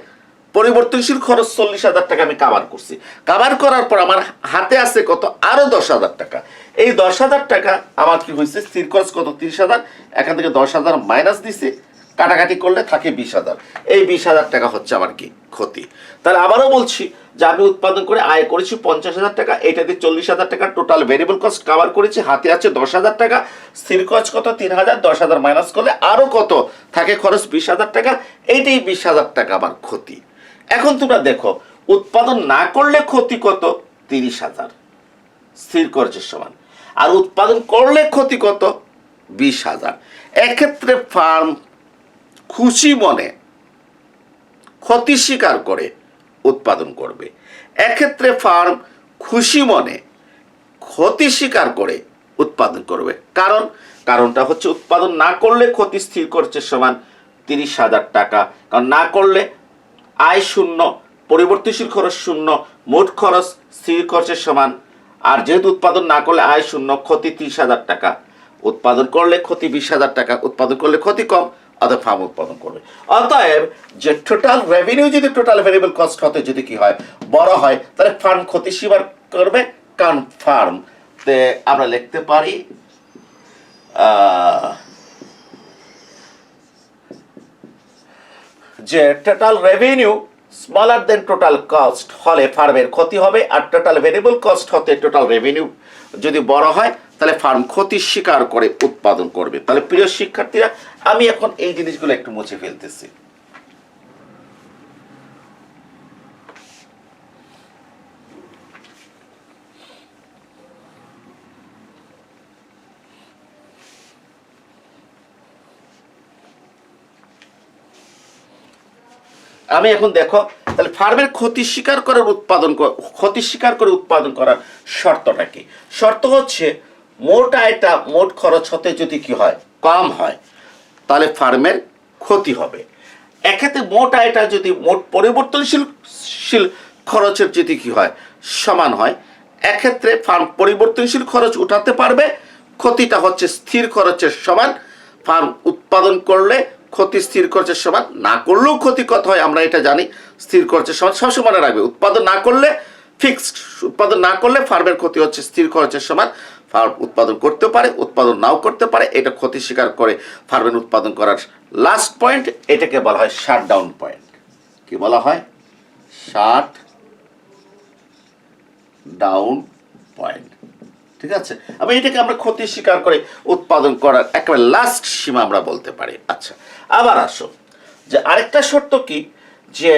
পরিবর্তনশীল খরচ 40,000 টাকা আমি কাভার করছি। কাভার করার পর আমার হাতে আছে কত? আরো 10,000 টাকা। এই 10,000 টাকা আমার কি হয়েছে? স্থির খরচ কত? 30,000। এখান থেকে 10,000 মাইনাস দিছি, কাটাকাটি করলে থাকে 20,000। এই 20,000 টাকা হচ্ছে আমার কি? ক্ষতি। তাহলে আবারও বলছি যে আমি উৎপাদন করে আয় করেছি 50,000 টাকা, এটা দিয়ে 40,000 টাকা টোটাল ভেরিয়েবল কস্ট কাভার করেছি, হাতে আছে 10,000 টাকা, স্থির খরচ কত? 3,000। 10,000 মাইনাস করলে আরো কত থাকে? খরচ 20,000 টাকা। এইটাই 20,000 টাকা আমার ক্ষতি। এখন তোমরা দেখো, উৎপাদন না করলে ক্ষতি কত? 30,000 স্থির খরচের সমান, আর উৎপাদন করলে ক্ষতি কত? 20,000। এক্ষেত্রে ফার্ম খুশি মনে ক্ষতি স্বীকার করে উৎপাদন করবে। এক্ষেত্রে ফার্ম খুশি মনে ক্ষতি স্বীকার করে উৎপাদন করবে। কারণটা হচ্ছে উৎপাদন না করলে ক্ষতি স্থির খরচের সমান 30,000 টাকা। কারণ না করলে আয় শূন্য, পরিবর্তনশীল খরচ শূন্য, মোট খরচ স্থির খরচের সমান। আর যেহেতু উৎপাদন না করলে আয় শূন্য, ক্ষতি 30,000 টাকা। উৎপাদন করলে ক্ষতি 20,000 টাকা, উৎপাদন করলে ক্ষতি কম, অতএব ফার্ম উৎপাদন করবে। অতএব যে টোটাল রেভিনিউ যদি টোটাল ভেরিয়েবল কস্ট হতে যদি কি হয়? বড় হয়, তাহলে ফার্ম ক্ষতি স্বীকার করবে। কারণ ফার্ম তে আমরা লিখতে পারি যে টোটাল রেভিনিউ স্মলার দেন টোটাল কস্ট হলে ফার্মের ক্ষতি হবে, আর টোটাল ভেরিয়েবল কস্ট হতে টোটাল রেভিনিউ যদি বড় হয়, তাহলে ফার্ম ক্ষতি স্বীকার করে উৎপাদন করবে। তাহলে প্রিয় শিক্ষার্থীরা, আমি এখন এই জিনিসগুলো একটু মুছে ফেলতেছি। আমি এখন দেখো তাহলে ফার্মের ক্ষতি স্বীকার করে উৎপাদন করার শর্তটা কি? শর্ত হচ্ছে মোট আয়টা মোট খরচ হতে যদি কি হয় কম হয় তাহলে ফার্মের ক্ষতি হবে। এক্ষেত্রে মোট আয়টা যদি মোট পরিবর্তনশীল খরচের যদি কি হয় সমান হয়, এক্ষেত্রে ফার্ম পরিবর্তনশীল খরচ উঠাতে পারবে, ক্ষতিটা হচ্ছে স্থির খরচের সমান। ফার্ম উৎপাদন করলে ক্ষতি স্থির খরচের সমান, না করলেও ক্ষতি কত হয় আমরা এটা জানি, স্থির খরচের সমান। সবসময় মনে রাখবে উৎপাদন না করলে ফিক্সড, উৎপাদন না করলে ফার্মের ক্ষতি হচ্ছে স্থির খরচের সমান। ফার্ম উৎপাদন করতে পারে, উৎপাদন নাও করতে পারে, এটা ক্ষতি স্বীকার করে ফার্মের উৎপাদন করার লাস্ট পয়েন্ট, এটাকে বলা হয় শাট ডাউন পয়েন্ট। কি বলা হয়? Shut down point. ঠিক আছে, আমি এটাকে আমরা ক্ষতি স্বীকার করে উৎপাদন করার একেবারে লাস্ট সীমা আমরা বলতে পারি। আচ্ছা, আবার আসো যে আরেকটা শর্ত কি, যে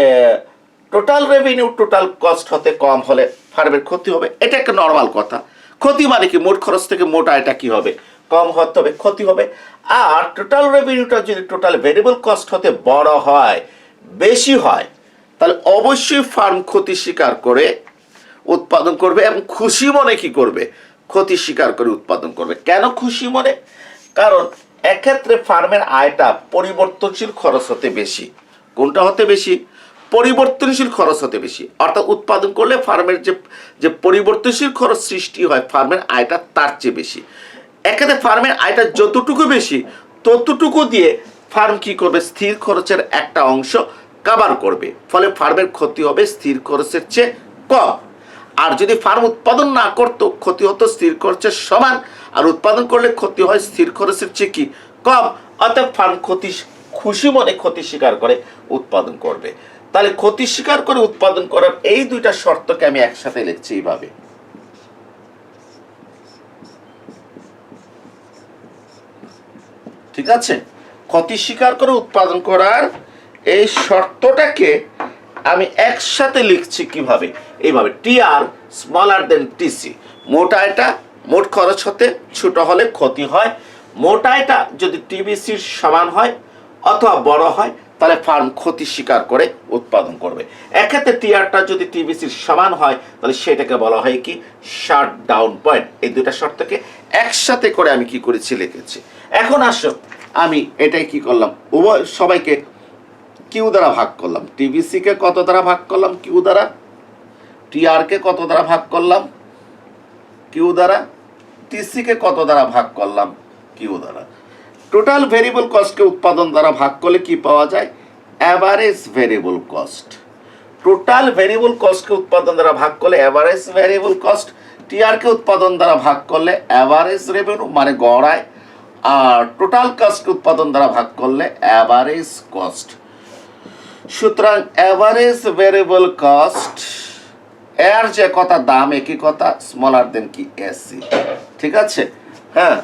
টোটাল রেভিনিউ টোটাল কস্ট হতে কম হলে ফার্মের ক্ষতি হবে। এটা একটা নর্মাল কথা। ক্ষতি মানে কি? মোট খরচ থেকে মোট আয়টা কি হবে? কম হতে হবে, ক্ষতি হবে। আর টোটাল রেভিনিউটা যদি টোটাল ভেরিয়েবল কস্ট হতে বড় হয়, বেশি হয়, তাহলে অবশ্যই ফার্ম ক্ষতি স্বীকার করে উৎপাদন করবে এবং খুশি মনে কি করবে? ক্ষতি স্বীকার করে উৎপাদন করবে। কেন খুশি মনে? কারণ এক্ষেত্রে ফার্মের আয়টা পরিবর্তনশীল খরচ হতে বেশি। কোনটা হতে বেশি? পরিবর্তনশীল খরচ হতে বেশি। অর্থাৎ উৎপাদন করলে ফার্মের যে পরিবর্তনশীল খরচ সৃষ্টি হয় ফার্মের আয়টা তার চেয়ে বেশি। এক্ষেত্রে ফার্মের আয়টা যতটুকু বেশি ততটুকু দিয়ে ফার্ম কি করবে? স্থির খরচের একটা অংশ কভার করবে, ফলে ফার্মের ক্ষতি হবে স্থির খরচের চেয়ে কম। আর যদি ফার্ম উৎপাদন না করতো, ক্ষতি হতো স্থির খরচের সমান, আর উৎপাদন করলে ক্ষতি হয় স্থির খরচের চেয়ে কি কম। অর্থাৎ ফার্ম খুশি মনে ক্ষতি স্বীকার করে উৎপাদন করবে। তাহলে ক্ষতি স্বীকার করে উৎপাদন করার এই দুইটা শর্তকে আমি একসাথে লিখছি এইভাবে। ঠিক আছে, ক্ষতি স্বীকার করে উৎপাদন করার এই শর্তটাকে আমি একসাথে লিখছি কিভাবে? এইভাবে, টিআর স্মলার দেন টিসি। মোট আয়টা মোট খরচ হতে ছোট হলে ক্ষতি হয়। মোট আয়টা যদি টিবিসির সমান হয় অথবা বড় হয় তাহলে ফার্ম ক্ষতি স্বীকার করে উৎপাদন করবে। এক্ষেত্রে টিআরটা যদি টিবিসির সমান হয় তাহলে সেটাকে বলা হয় কি? Shut down point. এই দুইটা শর্তকে একসাথে করে আমি কি করেছি? লিখেছি। এখন আসো আমি এটাই কি করলাম? সবাইকে কিউ দ্বারা ভাগ করলাম। টিবিসি কে কত দ্বারা ভাগ করলাম? কিউ দ্বারা। টিআর কে কত দ্বারা ভাগ করলাম? কিউ দ্বারা। টিসি কে কত দ্বারা ভাগ করলাম? কিউ দ্বারা। টোটাল ভেরিয়েবল কস্টকে উৎপাদন দ্বারা ভাগ করলে কি পাওয়া যায়? Average variable cost. Total variable কস্টকে উৎপাদন দ্বারা ভাগ করলে অ্যাভারেজ ভেরিয়েবল কস্ট। টিআর কে উৎপাদন দ্বারা ভাগ করলে অ্যাভারেজ রেভিনিউ মানে গড় আয়। আর টোটাল কস্টকে উৎপাদন দ্বারা ভাগ করলে অ্যাভারেজ কস্ট। সুতরাং অ্যাভারেজ ভেরিয়েবল কস্ট এর যে কথা দাম একই কথা, স্মলার দেন কি? এসি। ঠিক আছে, হ্যাঁ,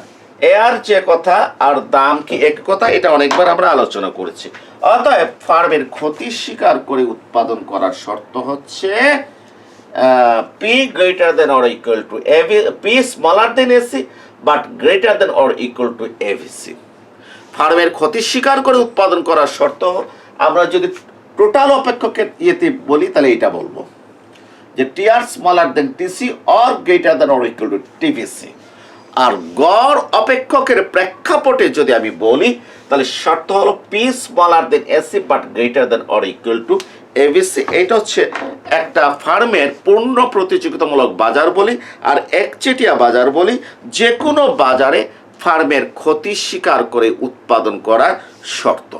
এর যে কথা আর দাম কি এক কথা, এটা অনেকবার আমরা আলোচনা করেছি। অতএব ফার্মের ক্ষতি স্বীকার করে উৎপাদন করার শর্ত হচ্ছে P greater than or equal two P smaller than AC but greater than or equal to ABC. ফার্মের ক্ষতি স্বীকার করে উৎপাদন করার শর্ত আমরা যদি টোটাল অপেক্ষকের ইয়েতে বলি তাহলে এটা বলবো যে TR smaller than TC or greater than or equal to TVC. আর গড় অপেক্ষকের প্রেক্ষাপটে যদি আমি বলি তাহলে শর্ত হলো P smaller than AC but greater than or equal to AVC. এটা হচ্ছে একটা ফার্মের পূর্ণ প্রতিযোগিতামূলক বাজার বলি আর একচেটিয়া বাজার বলি। যে কোনো বাজারে ফার্মের ক্ষতি স্বীকার করে উৎপাদন করার শর্ত।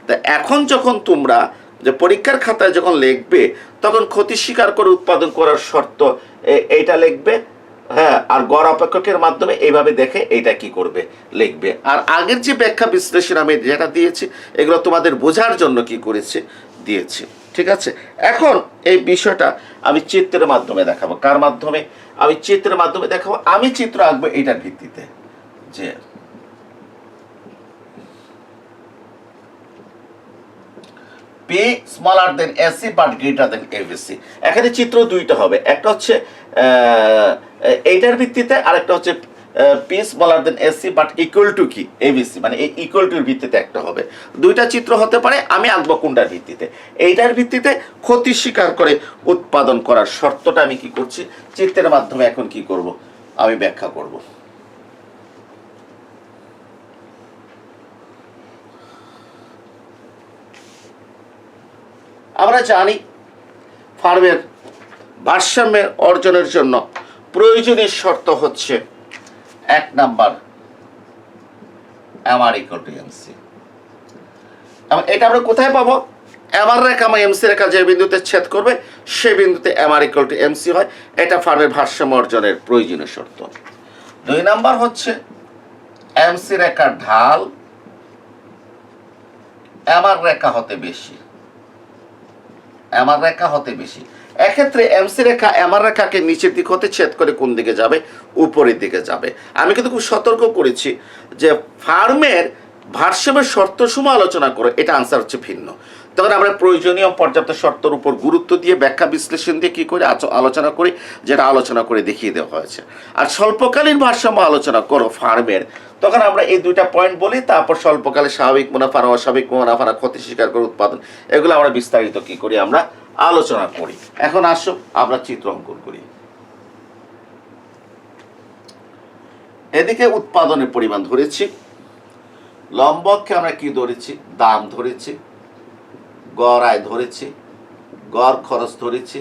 তা এখন যখন তোমরা যে পরীক্ষার খাতায় যখন লিখবে তখন ক্ষতি স্বীকার করে উৎপাদন করার শর্ত এইটা লিখবে, হ্যাঁ, আর গড় অপেক্ষকের মাধ্যমে এইভাবে দেখে এইটা কি করবে? লিখবে। আর আগের যে ব্যাখ্যা বিশ্লেষণ আমি যেটা দিয়েছি এগুলো তোমাদের বোঝার জন্য কি করেছি? দিয়েছি। ঠিক আছে, এখন এই বিষয়টা আমি চিত্রের মাধ্যমে দেখাবো। কার মাধ্যমে? আমি চিত্রের মাধ্যমে দেখাবো। আমি চিত্র আঁকবো এইটার ভিত্তিতে যে P smaller than AC but greater then ABC. এখানে চিত্র দুইটা হবে, একটা হচ্ছে এইটার ভিত্তিতে আর একটা হচ্ছে P smaller than AC but equal to কি এবিসি, মানে এই ইকুয়াল টুর ভিত্তিতে একটা হবে। দুইটা চিত্র হতে পারে, আমি আঁকবো কোনটার ভিত্তিতে? এইটার ভিত্তিতে ক্ষতি স্বীকার করে উৎপাদন করার শর্তটা আমি কি করছি চিত্রের মাধ্যমে এখন কি করব আমি ব্যাখ্যা করব। আমরা জানি ফার্মের ভারসাম্যের অর্জনের জন্য প্রয়োজনীয় শর্ত হচ্ছে 1 number MR equal to MC। এটা আমরা কোথায় পাবো? MR রেখা এবং MC রেখা যে বিন্দুতে ছেদ করবে সেই বিন্দুতে MR ইকুয়াল টু MC হয়। এটা ফার্মের ভারসাম্য অর্জনের প্রয়োজনীয় শর্ত। 2 নাম্বার হচ্ছে MC রেখার ঢাল MR রেখা হতে বেশি, MR রেখা হতে বেশি। এক্ষেত্রে MC রেখা MR রেখাকে নিচের দিক হতে ছেদ করে কোন দিকে যাবে? উপরের দিকে যাবে। আমি কিন্তু খুব সতর্ক করেছি যে ফার্মের ভারসাম্যের শর্তসমূহ আলোচনা করে, এটা আনসার হচ্ছে ভিন্ন। তখন আমরা প্রয়োজনীয় পর্যাপ্ত শর্তের উপর গুরুত্ব দিয়ে ব্যাখ্যা বিশ্লেষণ দিয়ে কী করে আলোচনা করি, যেটা আলোচনা করে দেখিয়ে দেওয়া হয়েছে। আর স্বল্পকালীন ভারসাম্য আলোচনা করো ফার্মের, তখন আমরা এই দুইটা পয়েন্ট বলি, তারপর স্বল্পকালে স্বাভাবিক মুনাফা অস্বাভাবিক মুনাফা ক্ষতি স্বীকার করে উৎপাদন, এগুলো আমরা বিস্তারিত কি করি আমরা আলোচনা করি। এখন আসো আমরা চিত্র অঙ্কন করি। এদিকে উৎপাদনের পরিমাণ ধরেছি, লম্ব অক্ষে আমরা কি ধরেছি? দাম ধরেছি, গড় আয় ধরেছি, গড় খরচ ধরেছি,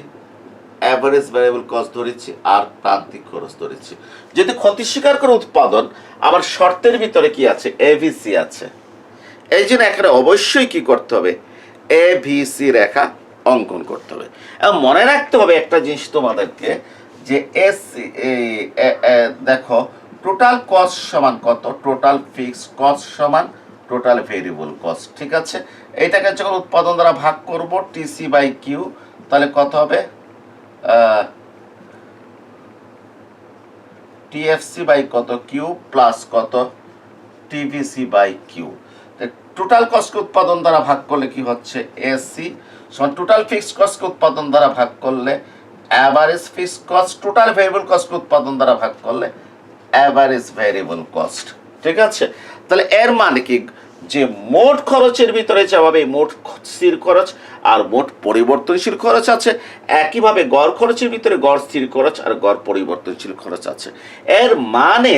অ্যাভারেজ ভ্যারিয়েবল কস্ট ধরেছি, আর প্রান্তিক খরচ ধরেছি। যদি ক্ষতি স্বীকার করে উৎপাদন, আমার শর্তের ভিতরে কি আছে? এভিসি আছে। এই জন্য এখানে অবশ্যই কি করতে হবে? এভিসি রেখা অঙ্কন করতে হবে। এবং মনে রাখতে হবে একটা জিনিস তোমাদেরকে, যে এসি দেখো টোটাল কস্ট সমান কত? টোটাল ফিক্সড কস্ট সমান টোটাল ভেরিয়েবল কস্ট। ঠিক আছে, এইটাকে যখন উৎপাদন দ্বারা ভাগ করব টিসি বাই কিউ, তাহলে কত হবে? টিএফসি বাই কত? কিউ প্লাস কত? TVC by Q. টোটাল কস্টকে উৎপাদন দ্বারা ভাগ করলে কি হচ্ছে? এসি সমান টোটাল ফিক্সড কস্টকে উৎপাদন দ্বারা ভাগ করলে average fixed cost, total variable কস্টকে উৎপাদন দ্বারা ভাগ করলে অ্যাভারেজ ভেরিয়েবল কস্ট। ঠিক আছে, তাহলে এর মানে কি? যে মোট খরচের ভিতরে যেভাবে মোট স্থির খরচ আর মোট পরিবর্তনশীল খরচ আছে, একইভাবে গড় খরচের ভিতরে গড় স্থির খরচ আর গড় পরিবর্তনশীল খরচ আছে। এর মানে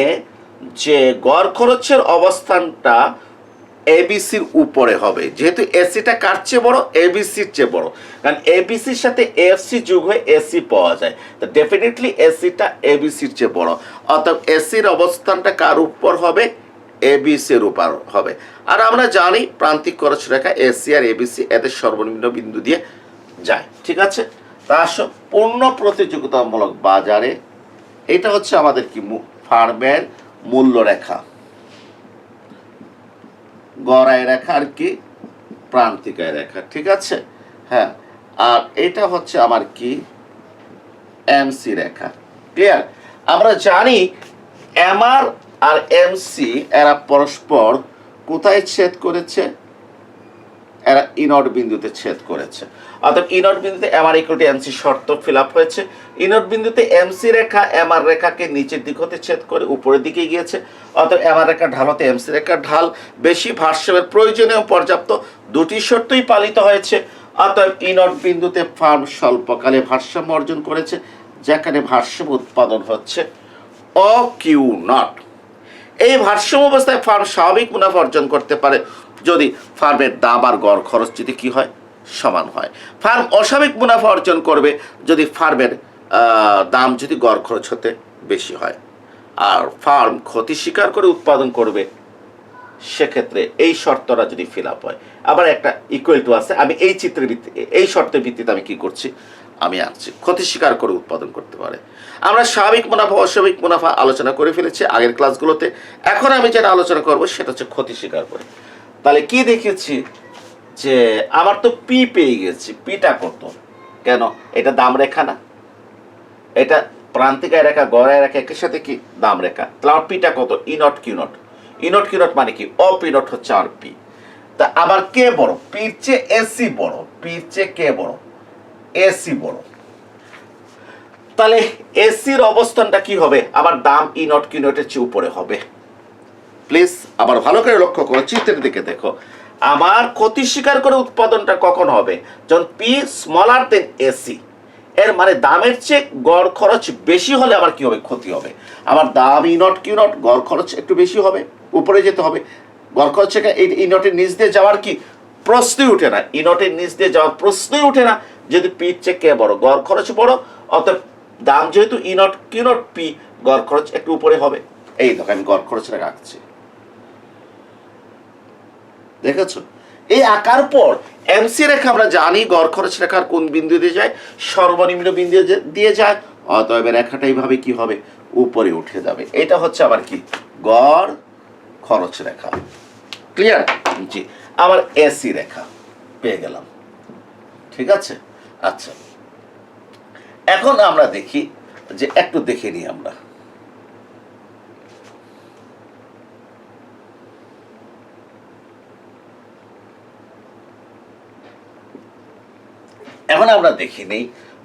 যে গড় খরচের অবস্থানটা এবিসির উপরে হবে, যেহেতু এসিটা কার চেয়ে বড়? এবিসির চেয়ে বড়। কারণ এবিসির সাথে এফসি যোগ হয়ে এসি পাওয়া যায়, তো ডেফিনেটলি এসিটা এবিসির চেয়ে বড়। অর্থাৎ এসির অবস্থানটা কার উপর হবে? এবিসির উপর হবে। আর আমরা জানি প্রান্তিক খরচ রেখা এসি আর এবিসি এদের সর্বনিম্ন বিন্দু দিয়ে যায়। ঠিক আছে, তা আসো পূর্ণ প্রতিযোগিতামূলক বাজারে এটা হচ্ছে আমাদের কি? ফার্মের মূল্য রেখা, গড় আয় রেখা আর কি? প্রান্তিক আয় রেখা। ঠিক আছে, হ্যাঁ, আর এটা হচ্ছে আমার কি? এমসি রেখা। ক্লিয়ার? আমরা জানি এমআর আর এমসি এরা পরস্পর কোথায় ছেদ করেছে? এরা ইনট বিন্দুতে ছেদ করেছে। অর্থাৎ ইনট বিন্দুতে এমআর ইকুয়াল টু এমসি শর্ত ফিল আপ হয়েছে। ইনট বিন্দুতে এমসি রেখা এমআর রেখাকে নিচের দিক হতে ছেদ করে উপরের দিকে গিয়েছে। অর্থাৎ এমআর রেখার ঢাল হতে এমসি রেখার ঢাল বেশি, ভারসাম্যের প্রয়োজনীয় পর্যাপ্ত দুটি শর্তই পালিত হয়েছে। অতএব ইনট বিন্দুতে ফার্ম স্বল্পকালে ভারসাম্য অর্জন করেছে, যেখানে ভারসাম্য উৎপাদন হচ্ছে ও কিউ নট। এই ভারসাম্য অবস্থায় ফার্ম স্বাভাবিক মুনাফা অর্জন করতে পারে যদি ফার্মের দাম আর গড় খরচ যদি কি হয়? সমান হয়। ফার্ম অস্বাভাবিক মুনাফা অর্জন করবে যদি ফার্মের দাম যদি গড় খরচ হতে বেশি হয়। আর ফার্ম ক্ষতি স্বীকার করে উৎপাদন করবে সেক্ষেত্রে এই শর্তটা যদি ফিল আপ হয়। আবার একটা ইকুয়াল টু আছে, আমি এই চিত্রের ভিত্তিতে এই শর্তের ভিত্তিতে আমি কি করছি? আমি আনছি ক্ষতি স্বীকার করে উৎপাদন করতে পারে। আমরা স্বাভাবিক মুনাফা অস্বাভাবিক মুনাফা আলোচনা করে ফেলেছি আগের ক্লাসগুলোতে। এখন আমি যেটা আলোচনা করব সেটা হচ্ছে ক্ষতি স্বীকার করে। তাহলে কি দেখেছি? যে আমার তো পি পেয়ে গেছি। পিটা কত? কেন? এটা দাম রেখা না, এটা প্রান্তিক আয় রেখা গড় আয় রেখা একের সাথে কি দাম রেখা। তাহলে আমার পিটা কত? E naught Q naught. E naught Q naught মানে কি? ও পি নট হচ্ছে আর পি। তা আবার কে বড়? পির চেয়ে এসি বড়। পির চেয়ে কে বড়? এসি বড়। তাহলে এসির অবস্থানটা কি হবে? আমার দাম ই নট কিউ নটের চেয়ে উপরে হবে। প্লিজ আবার ভালো করে লক্ষ্য করো, চিত্রের দিকে দেখো। আমার ক্ষতি স্বীকার করে উৎপাদনটা কখন হবে? যখন পি স্মলার দেন এসি। এর মানে দামের চেয়ে গড় খরচ বেশি হলে আমার কি হবে? ক্ষতি হবে। আমার দাম ই নট কিউ নট, গড় খরচ একটু বেশি হবে, উপরে যেতে হবে। গড় খরচ থেকে এই ই নটের নিচ দিয়ে যাওয়ার কি প্রশ্নই উঠে না। ই নটের নিচ দিয়ে যাওয়ার প্রশ্নই উঠে না। যদি পির চেয়ে কে বড়, গড় খরচ বড়, অতএব দাম যেহেতু ই নট কিউ নট পি, গড় খরচ একটু উপরে হবে। এই দেখো আমি গড় খরচটা রাখছি, দেখেছো? এই আঁকার পর এমসি রেখা আমরা জানি গড় খরচ রেখার কোন বিন্দু দিয়ে যায়? সর্বনিম্ন বিন্দু দিয়ে যায়। অতএব রেখাটা এইভাবে কি হবে? উপরে উঠে যাবে। এটা হচ্ছে আবার কি? গড় খরচ রেখা। ক্লিয়ার? জি। আবার এসি রেখা পেয়ে গেলাম, ঠিক আছে? আচ্ছা, এখন আমরা দেখি যে একটু দেখে নিই আমরা। এখন আমরা দেখে নিই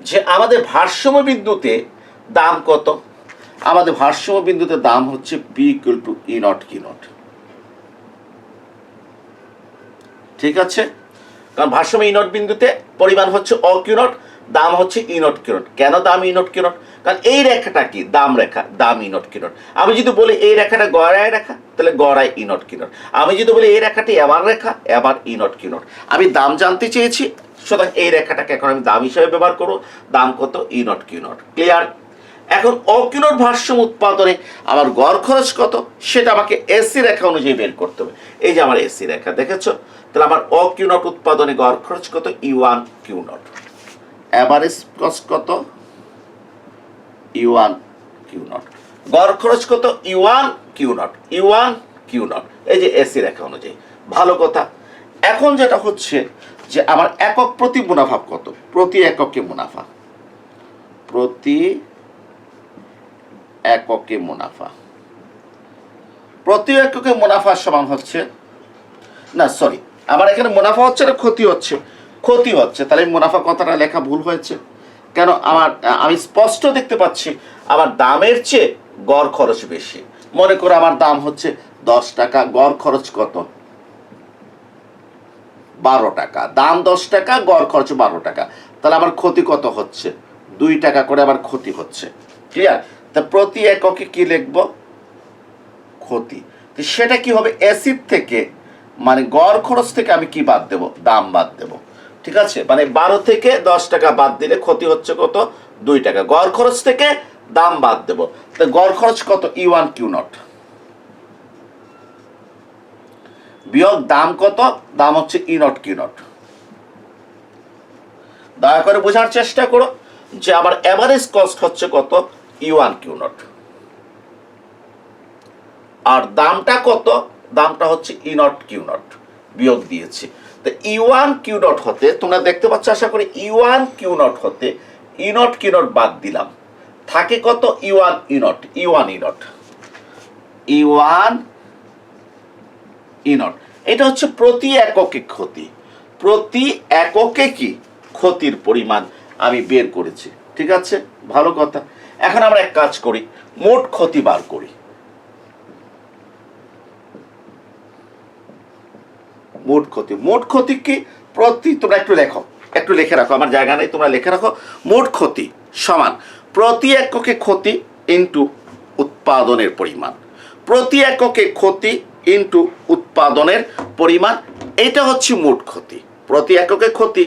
যে আমাদের ভারসাম্য বিন্দুতে দাম কত। আমাদের ভারসাম্য বিন্দুতে দাম হচ্ছে P equal to E naught Q naught, ঠিক আছে? কারণ ভারসাম্য ই নট বিন্দুতে পরিমাণ হচ্ছে অ কিউ নট, দাম হচ্ছে ই নট কিউ নট। কেন দাম ই নট কিউ নট? কারণ এই রেখাটা কি? দাম রেখা, দাম ই নট কিউ নট। আমি যদি বলি এই রেখাটা গড়ায় রেখা, তাহলে গড়ায় ই নট কিউ নট। আমি যদি বলি এই রেখাটি এবার রেখা, এবার ই নট কিউ নট। আমি দাম জানতে চেয়েছি, সুতরাং এই রেখাটাকে এখন আমি দাম হিসেবে ব্যবহার করব। দাম কত? E naught Q not. Clear? এখন অ কিউ নট ভারসাম্য উৎপাদনে আমার গড় খরচ কত সেটা আমাকে এসি রেখা অনুযায়ী বের করতে হবে। এই যে আমার এসি রেখা, দেখেছো? তাহলে আমার অ কিউ নট উৎপাদনে গড় খরচ কত? E one q naught. Average cost কত? E one q naught. গড় খরচ কত? E one q naught, e one q naught. এই যে এসি রেখা অনুযায়ী। ভালো কথা। এখন যেটা হচ্ছে যে আমার একক প্রতি মুনাফা কত? প্রতি এককে মুনাফা, প্রতি এককে মুনাফা, প্রতি এককে মুনাফার সমান হচ্ছে, না সরি, আমার এখানে মুনাফা হচ্ছে না ক্ষতি হচ্ছে? ক্ষতি হচ্ছে। তাহলে মুনাফা কথাটা লেখা ভুল হয়েছে। কেন? আমি স্পষ্ট দেখতে পাচ্ছি আমার দামের চেয়ে গড় খরচ বেশি। মনে করো আমার দাম হচ্ছে 10 টাকা, গড় খরচ কত? 12 টাকা। দাম 10 টাকা, গড় খরচ 12 টাকা। তাহলে আমার ক্ষতি কত হচ্ছে? 2 টাকা করে আমার ক্ষতি হচ্ছে। ক্লিয়ার? তা প্রতি এককে কি লিখব? ক্ষতি। তো সেটা কি হবে? এসিড থেকে মানে গড় খরচ থেকে আমি কি বাদ দেব? দাম বাদ দেব, ঠিক আছে? মানে 12 থেকে 10 টাকা বাদ দিলে ক্ষতি হচ্ছে কত? 2 টাকা। গড় খরচ থেকে দাম বাদ দেব, তো গড় খরচ কত? ই ওয়ান কিউ নট বিয়োগ দাম কত? দাম হচ্ছে ই নট কিউ নট। দয়া করে বোঝার চেষ্টা করো যে আমার এভারেজ কস্ট হচ্ছে কত? E one q naught. আর দামটা কত? দামটা হচ্ছে ই নট কিউ নট, বিয়োগ দিয়েছি। তো ই ওয়ান কিউ নট হতে তোমরা দেখতে পাচ্ছ আশা করি, ই ওয়ান কিউ নট হতে ই নট কিউ নট বাদ দিলাম, থাকে কত? E one E not, e one E not, e one E not. এটা হচ্ছে প্রতি এককে ক্ষতি। প্রতি এককে কি ক্ষতির পরিমাণ আমি বের করেছি, ঠিক আছে? ভালো কথা। এখন আমরা এক কাজ করি, মোট ক্ষতি বার করি। মোট ক্ষতি, মোট ক্ষতি কি? প্রতি, তোমরা একটু লেখো, একটু লিখে রাখো, আমার জায়গা নেই, তোমরা লিখে রাখো। মোট ক্ষতি সমান প্রতি এককে ক্ষতি ইন্টু উৎপাদনের পরিমাণ। প্রতি এককে ক্ষতি ইন্টু উৎপাদনের পরিমাণ, এটা হচ্ছে মোট ক্ষতি। প্রতি এককে ক্ষতি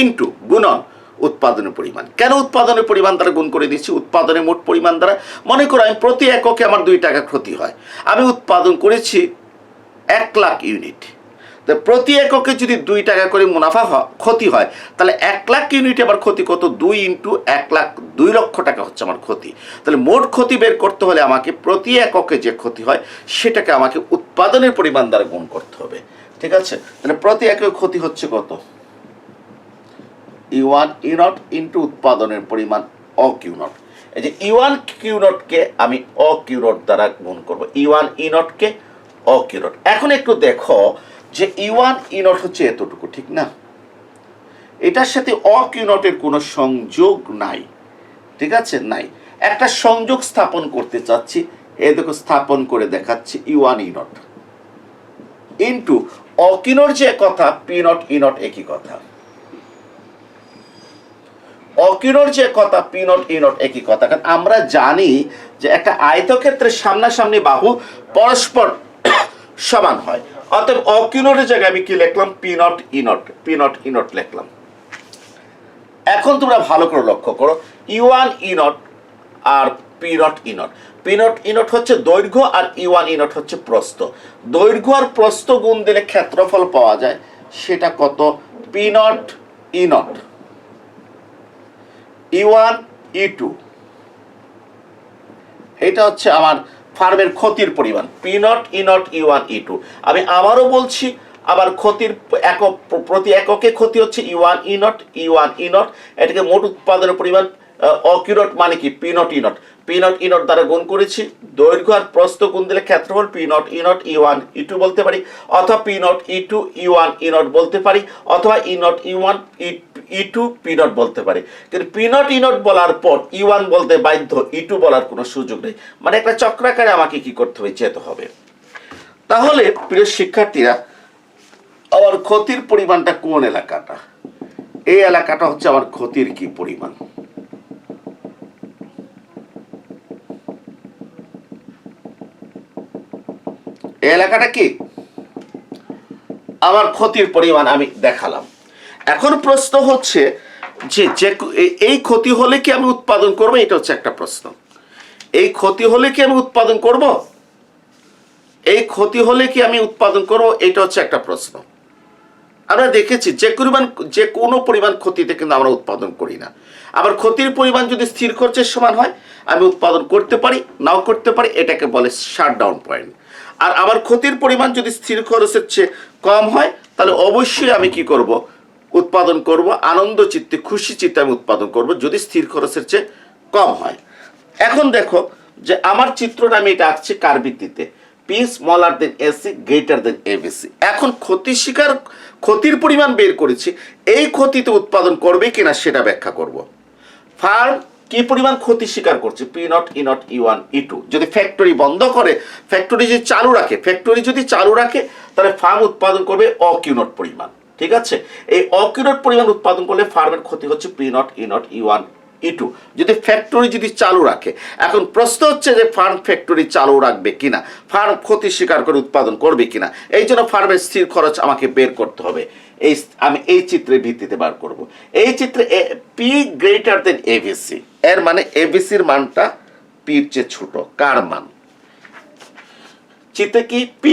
ইন্টু গুণন উৎপাদনের পরিমাণ। কেন উৎপাদনের পরিমাণ দ্বারা গুণ করে দিচ্ছি? উৎপাদনের মোট পরিমাণ দ্বারা। মনে করো আমি প্রতি এককে আমার 2 টাকা ক্ষতি হয়, আমি উৎপাদন করেছি 1 লাখ ইউনিট। প্রতি এককে যদি 2 টাকা করে মুনাফা ক্ষতি হয়, তাহলে 1 লাখ ইউনিট আবার ক্ষতি কত? 2 ইন্টু 1 লাখ, 2 লক্ষ টাকা হচ্ছে আমার ক্ষতি। তাহলে মোট ক্ষতি বের করতে হলে আমাকে প্রতি এককে যে ক্ষতি হয় সেটাকে আমাকে উৎপাদনের পরিমাণ দ্বারা গুণ করতে হবে, ঠিক আছে? তাহলে প্রতি একক ক্ষতি হচ্ছে কত? E one E not into উৎপাদনের পরিমাণ অ কিউ নট। এই যে ই ওয়ান কিউ নটকে আমি অ কিউ নট দ্বারা গুণ করবো, ই ওয়ান ই নটকে অ কিউ নট। এখন একটু দেখো যে ই ওয়ান ই নট হচ্ছে এতটুকু, ঠিক না? এটার সাথে অ কিউ নটের কোনো সংযোগ নাই, ঠিক আছে, নাই। একটা সংযোগ স্থাপন করতে চাচ্ছি, এই দেখো স্থাপন করে দেখাচ্ছি, E1 E0 ইন্টু অকিনোর যে কথা P0 E0 একই কথা, অকিনোর যে কথা P0 E0 একই কথা। কারণ আমরা জানি যে একটা আয়তক্ষেত্রের সামনাসামনি বাহু পরস্পর সমান হয়, অতএব অকিনোর জায়গায় আমি কি লিখলাম, P0 E0 লিখলাম। এখন তোমরা ভালো করে লক্ষ্য করো, E1 E0 আর P0 E0 হচ্ছে দৈর্ঘ্য আর E1 E0 হচ্ছে প্রস্থ। দৈর্ঘ্য আর প্রস্থ গুণ দিলে ক্ষেত্রফল পাওয়া যায়, সেটা কত, P0 E0 E1 E2, এটা হচ্ছে আমার ফার্মের ক্ষতির পরিমাণ, P0 E0 E1 E2। আমি আবারও বলছি, আবার ক্ষতির একক, প্রতি এককে ক্ষতি হচ্ছে E1 E0, এটাকে মোট উৎপাদনের পরিমাণ অকিউরট মানে কি P0 E0 দ্বারা গুণ করেছি, দৈর্ঘ্য আর প্রস্থ গুণ দিলে ক্ষেত্রফল P0 E1 E2 বলতে পারি, অথবা P0 E2 E1 E0 বলতে পারি, অথবা E0 E1 E2 P0 বলতে পারি। কিন্তু P0 E0 বলার পর E1 বলতে বাধ্য, E2 বলার কোনো সুযোগ নেই। মানে একটা চক্রাকারে আমাকে কি করতে হবে, যেতে হবে। তাহলে প্রিয় শিক্ষার্থীরা, আমার ক্ষতির পরিমাণটা কোন এলাকাটা, এই এলাকাটা হচ্ছে আমার ক্ষতির কি পরিমাণ। এই এলাকাটা কি আমার ক্ষতির পরিমাণ আমি দেখালাম। এখন প্রশ্ন হচ্ছে যে এই ক্ষতি হলে কি আমি উৎপাদন করব, এটা হচ্ছে একটা প্রশ্ন। এই ক্ষতি হলে কি আমি উৎপাদন করব, এই ক্ষতি হলে কি আমি উৎপাদন করব, এটা হচ্ছে একটা প্রশ্ন। আমরা দেখেছি যে কোনো পরিমাণ ক্ষতিতে কিন্তু আমরা উৎপাদন করি না। আবার ক্ষতির পরিমাণ যদি স্থির খরচের সমান হয়, আমি উৎপাদন করতে পারি, নাও করতে পারি, এটাকে বলে শাটডাউন পয়েন্ট। আর আমার ক্ষতির পরিমাণ যদি স্থির খরচের চেয়ে কম হয়, তাহলে অবশ্যই আমি কি করব, উৎপাদন করব, আনন্দ চিত্তে খুশি চিত্তে আমি উৎপাদন করব, যদি স্থির খরচের চেয়ে কম হয়। এখন দেখো যে আমার চিত্রটা আমি এটা আঁকছি কার ভিত্তিতে, P smaller than AC greater than ABC। এখন ক্ষতির পরিমাণ বের করেছি, এই ক্ষতিতে উৎপাদন করবে কিনা সেটা ব্যাখ্যা করব। ফার্ম কি পরিমাণ ক্ষতি স্বীকার করছে, P0 E0 E1 E2। যদি ফ্যাক্টরি বন্ধ করে, ফ্যাক্টরি যদি চালু রাখে, তাহলে ফার্ম উৎপাদন করবে অকিউনট পরিমাণ। ঠিক আছে, এই অকিউনট পরিমাণ উৎপাদন করলে ফার্মের ক্ষতি হচ্ছে P0 E0 E1 E2, যদি ফ্যাক্টরি যদি চালু রাখে। এখন প্রশ্ন হচ্ছে যে ফার্ম ফ্যাক্টরি চালু রাখবে কিনা, ফার্ম ক্ষতি স্বীকার করে উৎপাদন করবে কিনা। এই জন্য ফার্মের স্থির খরচ আমাকে বের করতে হবে। আমি এই চিত্রের ভিত্তিতে বার করব। এই চিত্রে P গ্রেটার দেন ABC, এর মানে ABCর মানটা P-র চেয়ে ছোট। কার মান, চিত্রে কি P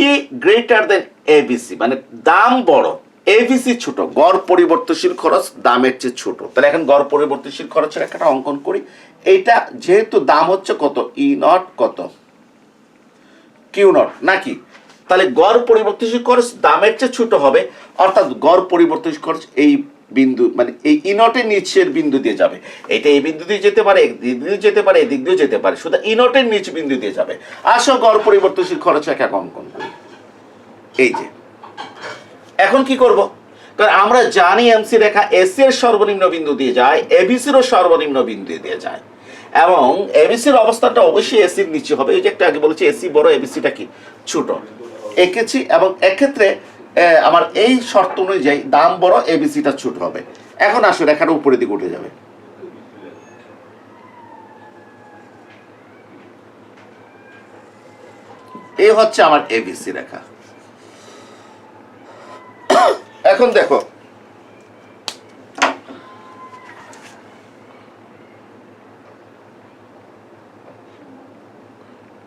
গ্রেটার দেন ABC, মানে দাম বড়, ABC ছোট, গড় পরিবর্তনশীল খরচ দামের চেয়ে ছোট। তাহলে এখন গড় পরিবর্তনশীল খরচের একটা অঙ্কন করি। এইটা যেহেতু দাম হচ্ছে কত, E0 কত, Q0 নাকি, তাহলে গড় পরিবর্তনশীল খরচ দামের চেয়ে ছোট হবে, অর্থাৎ গড় পরিবর্তনশীল খরচ এই বিন্দু, মানে এই E0 এর নিচের বিন্দু দিয়ে যাবে। এটা এই বিন্দু দিয়ে যেতে পারে, এদিক দিয়ে যেতে পারে, এদিক দিয়ে যেতে পারে, শুধু E0 এর নিচ বিন্দু দিয়ে যাবে। আসো গড় পরিবর্তনশীল খরচ এক অঙ্কন করি। এই যে এখন কি করব, কারণ আমরা জানি এমসি রেখা এসি এর সর্বনিম্ন বিন্দু দিয়ে যায়, এবিসিরও সর্বনিম্ন বিন্দু দিয়ে যায়, এবং এবিসির অবস্থানটা অবশ্যই এসির নিচে হবে। এই যে একটা আগে বলেছি এসি বড়, এবিসিটা কি ছোট, এঁকেছি। এবং এক্ষেত্রে আমার এই শর্ত অনুযায়ী দাম বড়, এবিসিটা ছোট হবে। এখন আসো রেখাটা উপরের দিকে উঠে যাবে। এই হচ্ছে আমার এবিসি রেখা। এখন দেখো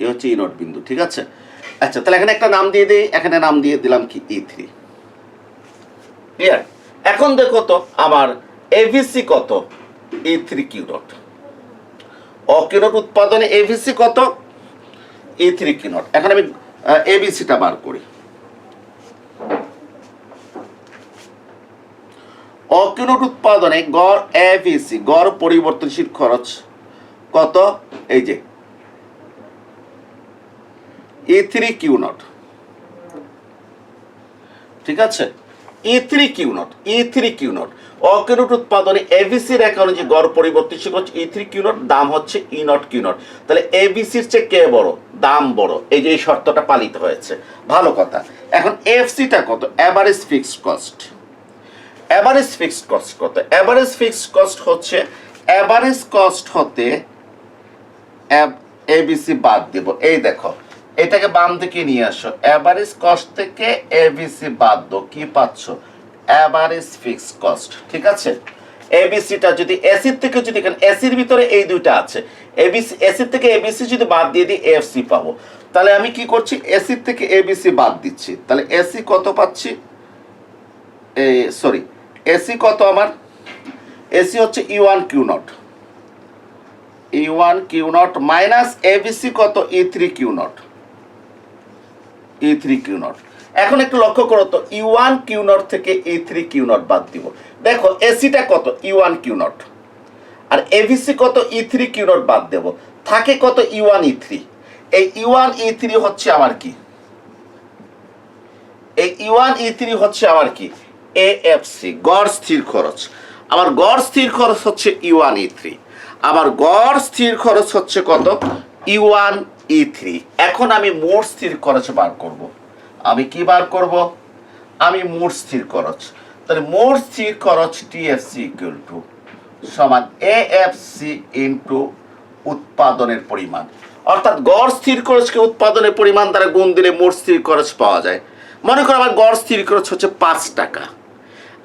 এই হচ্ছে E0 বিন্দু। ঠিক আছে, আচ্ছা তাহলে এখানে একটা নাম দিয়ে দিই, এখানে নাম দিয়ে দিলাম কি E3। ক্লিয়ার? এখন দেখো তো আমার এবিসি কত, E3 Q0। অকিউনট উৎপাদনে এবিসি কত, E3 Q0। এখন আমি এবিসিটা বার করি। অকিউনট উৎপাদনে গড় এবিসি, গড় পরিবর্তনশীল খরচ কত, এই যে E3 Q0। ঠিক আছে, E3Q0 অকিউনট উৎপাদনে এবিসির একাউন্টে যে গড় পরিবর্তনশীল হচ্ছে E3Q0, দাম হচ্ছে E0Q0। তাহলে এবিসির চেয়ে কে বড়? দাম বড়। এই যে এই শর্তটা পালিত হয়েছে, ভালো কথা। এখন এফসিটা কত? Average fixed cost. Average fixed cost কত? অ্যাভারেজ ফিক্সড কস্ট হচ্ছে অ্যাভারেজ কস্ট হতে এবিসি বাদ দেব। এই দেখো, এটাকে বাম দিকে নিয়ে আসো, অ্যাভারেজ কস্ট থেকে এবিসি বাদ দাও, কি পাচ্ছ? Average fixed cost. ঠিক আছে, এবিসিটা যদি এসির থেকে, যদি এখানে এসির ভিতরে এই দুইটা আছে, এবিসি এসির থেকে এবিসি যদি বাদ দিয়ে দিই এফসি পাবো। তাহলে আমি কি করছি? এসির থেকে এবিসি বাদ দিচ্ছি। তাহলে এসি কত পাচ্ছি? সরি, এসি কত আমার? এসি হচ্ছে E1Q0 মাইনাস এবিসি কত? E3Q0। এখন একটু লক্ষ্য করো তো, E1Q0 থেকে E3Q0 বাদ দিব। দেখো এসিটা কত? E1Q0, আর এবিসি কত? E3Q0 বাদ দেব, থাকে কত? E1E3। এই E1E3 হচ্ছে আমার কি? এই E1E3 হচ্ছে আমার কি? এএফসি, গড় স্থির খরচ। আমার গড় স্থির খরচ হচ্ছে E1E3, আমার গড় স্থির খরচ হচ্ছে কত? E1E3। এখন আমি মোট স্থির খরচ বার করব। আমি কি বার করব? আমি মোট স্থির খরচ। তাহলে মোট স্থির খরচ টিএফসি ইকুয়াল টু সমান এএফসি ইনটু উৎপাদনের পরিমাণ। অর্থাৎ গড় স্থির খরচকে উৎপাদনের পরিমাণ দ্বারা গুণ দিলে মোট স্থির খরচ পাওয়া যায়। মনে করো আমার গড় স্থির খরচ হচ্ছে 5 টাকা,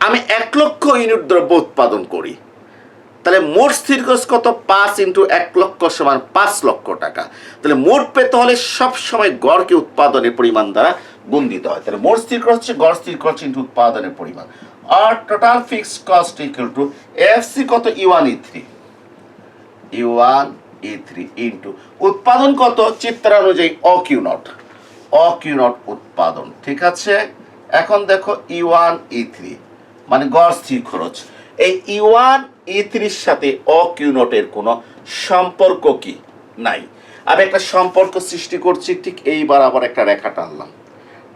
আমি 1 লক্ষ ইউনিট দ্রব্য উৎপাদন করি, তাহলে মোট স্থির খরচ কত? 5 ইন্টু 1 লক্ষ সমান 5 লক্ষ টাকা। তাহলে মোট পেতে হলে সব সময় গড়কে উৎপাদনের পরিমাণ দ্বারা গুণ দিতে হয়। তাহলে মোট স্থির খরচ হচ্ছে গড় স্থির খরচ ইন্টু উৎপাদনের পরিমাণ, আর total fixed cost equal to FC কত? E1E3 ইন্টু উৎপাদন কত? চিত্রানুযায়ী অকিউনট উৎপাদন। ঠিক আছে, এখন দেখো E1E3 মানে গড় স্থির খরচ। এই E1E3 সাথে অকিউনটের কোনো সম্পর্ক কি? নাই। আমি একটা সম্পর্ক সৃষ্টি করছি, ঠিক এইবার আবার একটা রেখা টানলাম,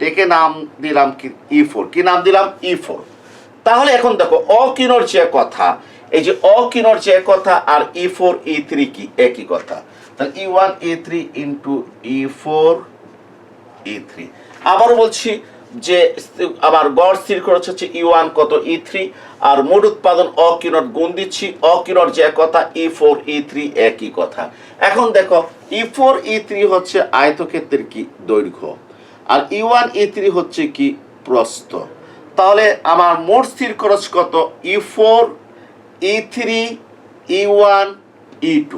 টেকে নাম দিলাম কি? E4। কি নাম দিলাম? E4। তাহলে এখন দেখো অকিউনট যে কথা, এই যে অকিউনট যে কথা আর E4E3 কি? একই কথা। তাহলে E1E3 ইন্টু E4E3। আবারও বলছি যে আবার গড় স্থির খরচ হচ্ছে E1 কত? E3, আর মোট উৎপাদন অকিউনট গুণ দিচ্ছি, অকিউনট যে কথা E4E3 একই কথা। এখন দেখো E4E3 হচ্ছে আয়তক্ষেত্রের কি? দৈর্ঘ্য, আর E1E3 হচ্ছে কি? প্রস্থ। তাহলে আমার মোট স্থির খরচ কত? E4E3 E1E2,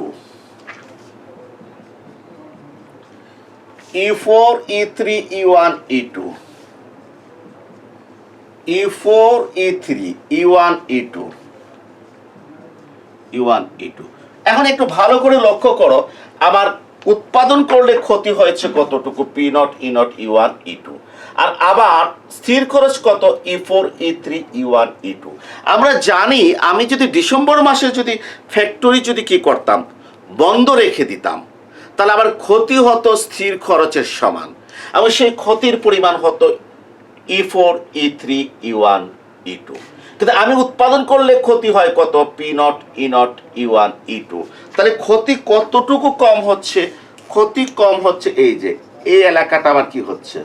E4E3 E1E2, E4E3 E1E2। এখন একটু ভালো করে লক্ষ্য করো, আবার উৎপাদন করলে ক্ষতি হয়েছে কতটুকু? P0 E0 E1 E2, আর আবার স্থির খরচ কত? E4E3 E1 E2। আমরা জানি আমি যদি ডিসেম্বর মাসে যদি ফ্যাক্টরি যদি কি করতাম? বন্ধ রেখে দিতাম, তাহলে আবার ক্ষতি হতো স্থির খরচের সমান, এবং সেই ক্ষতির পরিমাণ হতো E4E3 E1 E2। কিন্তু আমি উৎপাদন করলে ক্ষতি হয় কত? P0 E0 E1 E2। তাহলে ক্ষতি কতটুকু কম হচ্ছে? ক্ষতি কম হচ্ছে এই যে এই এলাকাটা আমার কি হচ্ছে?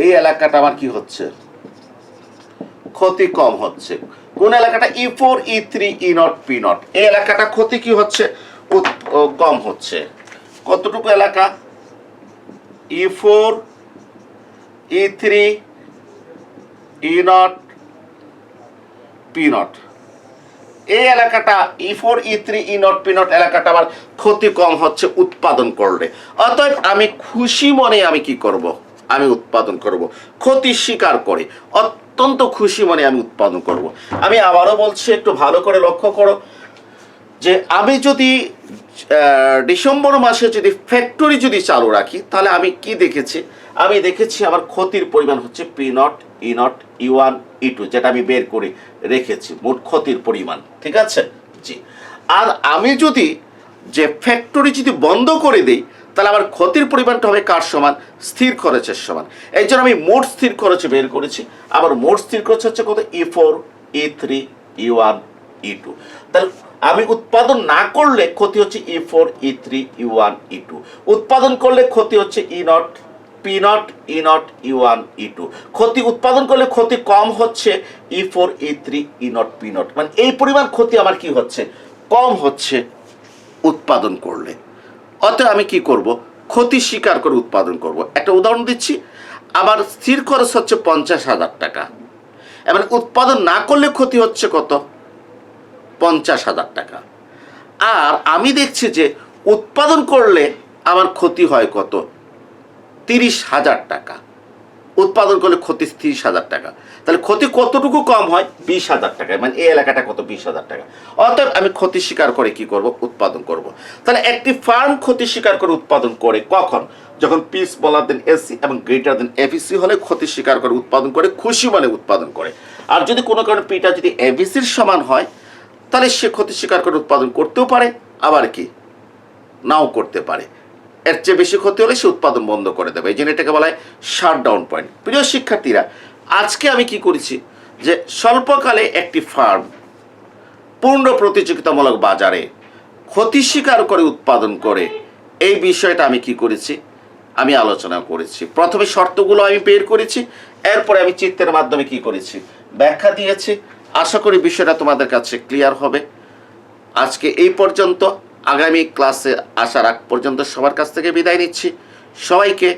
এই এলাকাটা আমার কি হচ্ছে? ক্ষতি কম হচ্ছে। কোন এলাকাটা? E4E3 E0 P0, এই এলাকাটা ক্ষতি কি হচ্ছে? কম হচ্ছে। কতটুকু এলাকা? E4E3 E0 P0, এই এলাকাটা E4E3 E0 P0 এলাকাটা আমার ক্ষতি কম হচ্ছে উৎপাদন করলে। অতএব আমি খুশি মনে আমি কি করব? আমি উৎপাদন করব, ক্ষতি স্বীকার করে অত্যন্ত খুশি মনে আমি উৎপাদন করব। আমি আবারও বলছি, একটু ভালো করে লক্ষ্য করো, যে আমি যদি ডিসেম্বর মাসে যদি ফ্যাক্টরি যদি চালু রাখি, তাহলে আমি কি দেখেছি? আমি দেখেছি আমার ক্ষতির পরিমাণ হচ্ছে P0 E0 E1 E2, যেটা আমি বের করে রেখেছি মোট ক্ষতির পরিমাণ। ঠিক আছে জি। আর আমি যদি যে ফ্যাক্টরি যদি বন্ধ করে দেই, তাহলে আমার ক্ষতির পরিমাণটা হবে কার সমান? স্থির খরচের সমান। এই জন্য আমি মোট স্থির খরচ বের করেছি। আবার মোট স্থির খরচ হচ্ছে কত? E4, E3, E1, E2। তাহলে আমি উৎপাদন না করলে ক্ষতি হচ্ছে E4, E3, E1, E2। উৎপাদন করলে ক্ষতি হচ্ছে E0, P0, E0, E1, E2। ক্ষতি উৎপাদন করলে ক্ষতি কম হচ্ছে E4, E3, E0, P0। মানে এই পরিমাণ ক্ষতি আমার কি হচ্ছে? কম হচ্ছে উৎপাদন করলে। অতএব আমি কি করব? ক্ষতি স্বীকার করে উৎপাদন করব। একটা উদাহরণ দিচ্ছি, আমার স্থির খরচ হচ্ছে 50,000 টাকা, এবার উৎপাদন না করলে ক্ষতি হচ্ছে কত? 50,000 টাকা। আর আমি দেখছি যে উৎপাদন করলে আমার ক্ষতি হয় কত? 30,000 টাকা। উৎপাদন করলে ক্ষতি 30,000 টাকা। তাহলে ক্ষতি কতটুকু কম হয়? 20,000 টাকায়। মানে এই এলাকাটা কত? 20,000 টাকা। অতএব আমি ক্ষতি স্বীকার করে কি করব? উৎপাদন করব। তাহলে একটি ফার্ম ক্ষতি স্বীকার করে উৎপাদন করে কখন? যখন পি স্মলার দেন এসি এবং গ্রেটার দেন এফিসি হলে ক্ষতি স্বীকার করে উৎপাদন করে, খুশি মনে উৎপাদন করে। আর যদি কোনো কারণে পিটা যদি এফিসির সমান হয়, তাহলে সে ক্ষতি স্বীকার করে উৎপাদন করতেও পারে, আবার কি নাও করতে পারে। এর চেয়ে বেশি ক্ষতি হলে সে উৎপাদন বন্ধ করে দেবে। এই জন্য এটাকে বলা হয় শাটডাউন পয়েন্ট। প্রিয় শিক্ষার্থীরা, আজকে আমি কি করেছি যে স্বল্পকালে একটি ফার্ম পূর্ণ প্রতিযোগিতামূলক বাজারে ক্ষতি স্বীকার করে উৎপাদন করে, এই বিষয়টা আমি কি করেছি? আমি আলোচনা করেছি। প্রথমে শর্তগুলো আমি বের করেছি, এরপরে আমি চিত্রের মাধ্যমে কি করেছি? ব্যাখ্যা দিয়েছি। আশা করি বিষয়টা তোমাদের কাছে ক্লিয়ার হবে। আজকে এই পর্যন্ত। আগামী ক্লাসে আসার আগ পর্যন্ত সবার কাছ থেকে বিদায় নিচ্ছি। সবাইকে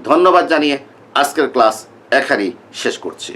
ধন্যবাদ জানিয়ে আজকের ক্লাস এখানেই শেষ করছি।